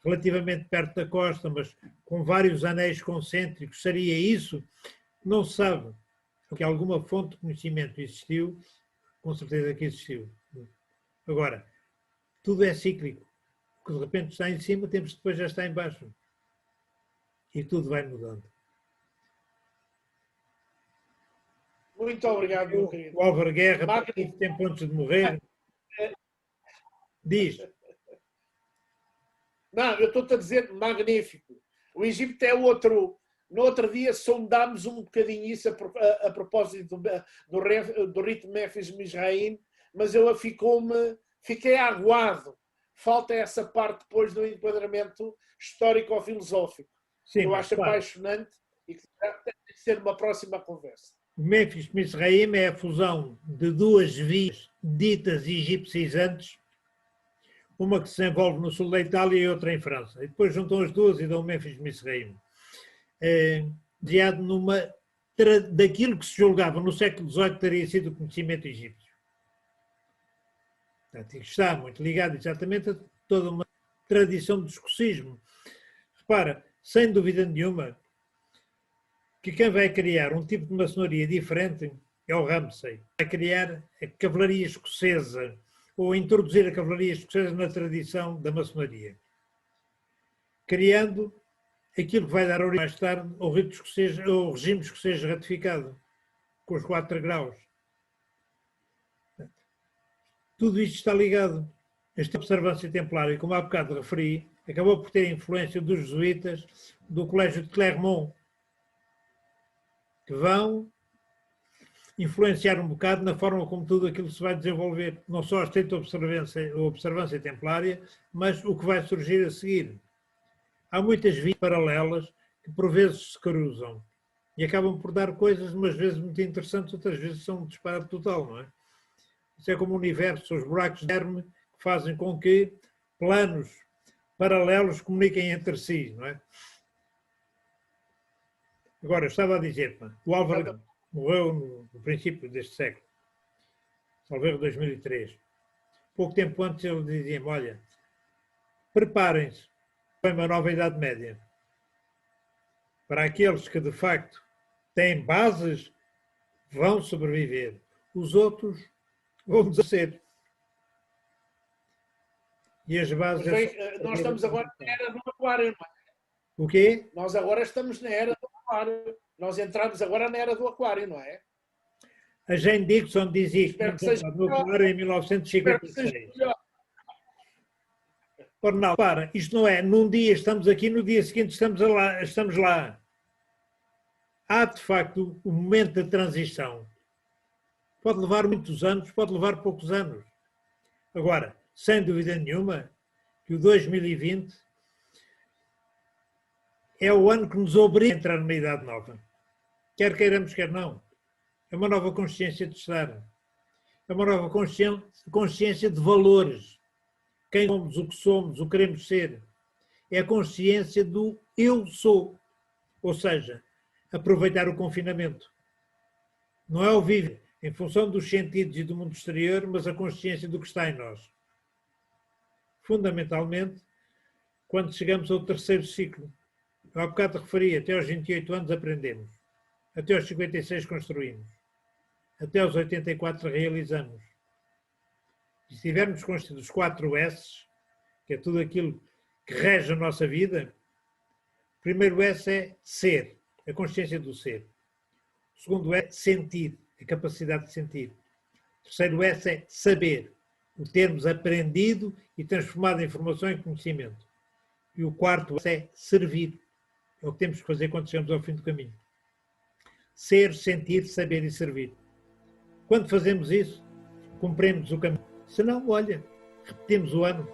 relativamente perto da costa, mas com vários anéis concêntricos, seria isso? Não se sabe. Porque alguma fonte de conhecimento existiu, com certeza que existiu. Agora, tudo é cíclico. O que de repente está em cima, temos que depois já está em baixo. E tudo vai mudando. Muito obrigado, meu querido. O Álvaro Guerra, por muito tempo antes de morrer, diz. Não, eu estou-te a dizer magnífico. O Egito é outro. No outro dia sondámos um bocadinho isso a propósito do rito Memphis Mizraim, mas eu fiquei aguado. Falta essa parte depois do enquadramento histórico-filosófico. Eu acho apaixonante e que tem que ser uma próxima conversa. O Memphis Mizraim é a fusão de duas vias ditas egipcizantes, uma que se desenvolve no sul da Itália e outra em França. E depois juntam as duas e dão o Memphis Mizraim. Baseado daquilo que se julgava no século XVIII teria sido o conhecimento egípcio. Portanto, está muito ligado exatamente a toda uma tradição do escocismo. Repara, sem dúvida nenhuma, que quem vai criar um tipo de maçonaria diferente é o Ramsay. Vai criar a cavalaria escocesa, ou introduzir a cavalaria escocesa na tradição da maçonaria, criando aquilo que vai dar origem mais tarde ao regime escocês ratificado, com os 4 graus. Tudo isto está ligado. Esta observância templária, como há bocado referi, acabou por ter influência dos jesuítas do Colégio de Clermont, que vão influenciar um bocado na forma como tudo aquilo se vai desenvolver. Não só a estrita observância templária, mas o que vai surgir a seguir. Há muitas vias paralelas que por vezes se cruzam e acabam por dar coisas, umas vezes muito interessantes, outras vezes são um disparate total, não é? Isso é como o universo, os buracos de Herme, que fazem com que planos paralelos comuniquem entre si, não é? Agora, eu estava a dizer, o Álvaro morreu no princípio deste século, salvo erro 2003. Pouco tempo antes ele dizia-me, olha, Preparem-se para uma nova Idade Média. Para aqueles que, de facto, têm bases, vão sobreviver. Os outros vão desaparecer. E as bases... Nós estamos agora na era do aquário, não é? O quê? Nós agora estamos na era do aquário. Nós entramos agora na era do aquário, não é? A Jane Dixon dizia que Espero que começou seja no aquário em Espero que seja 1956. melhor. Ora, não, para, isto não é, num dia estamos aqui, no dia seguinte estamos lá. Há, de facto, um momento de transição. Pode levar muitos anos, pode levar poucos anos. Agora, sem dúvida nenhuma, que o 2020 é o ano que nos obriga a entrar numa idade nova. Quer queiramos, quer não. É uma nova consciência de estar. É uma nova consciência de valores. Quem somos, o que queremos ser. É a consciência do eu sou. Ou seja, aproveitar o confinamento. Não é o viver em função dos sentidos e do mundo exterior, mas a consciência do que está em nós. Fundamentalmente, quando chegamos ao terceiro ciclo. Eu há bocado referi, até aos 28 anos aprendemos. Até aos 56 construímos. Até aos 84 realizamos. E se tivermos consciência dos 4 S, que é tudo aquilo que rege a nossa vida, o primeiro S é ser, a consciência do ser. O segundo é sentir, a capacidade de sentir. O terceiro S é saber, o termos aprendido e transformado a informação em conhecimento. E o quarto S é servir. É o que temos que fazer quando chegamos ao fim do caminho. Ser, sentir, saber e servir. Quando fazemos isso, cumprimos o caminho. Se não, olha, repetimos o ano.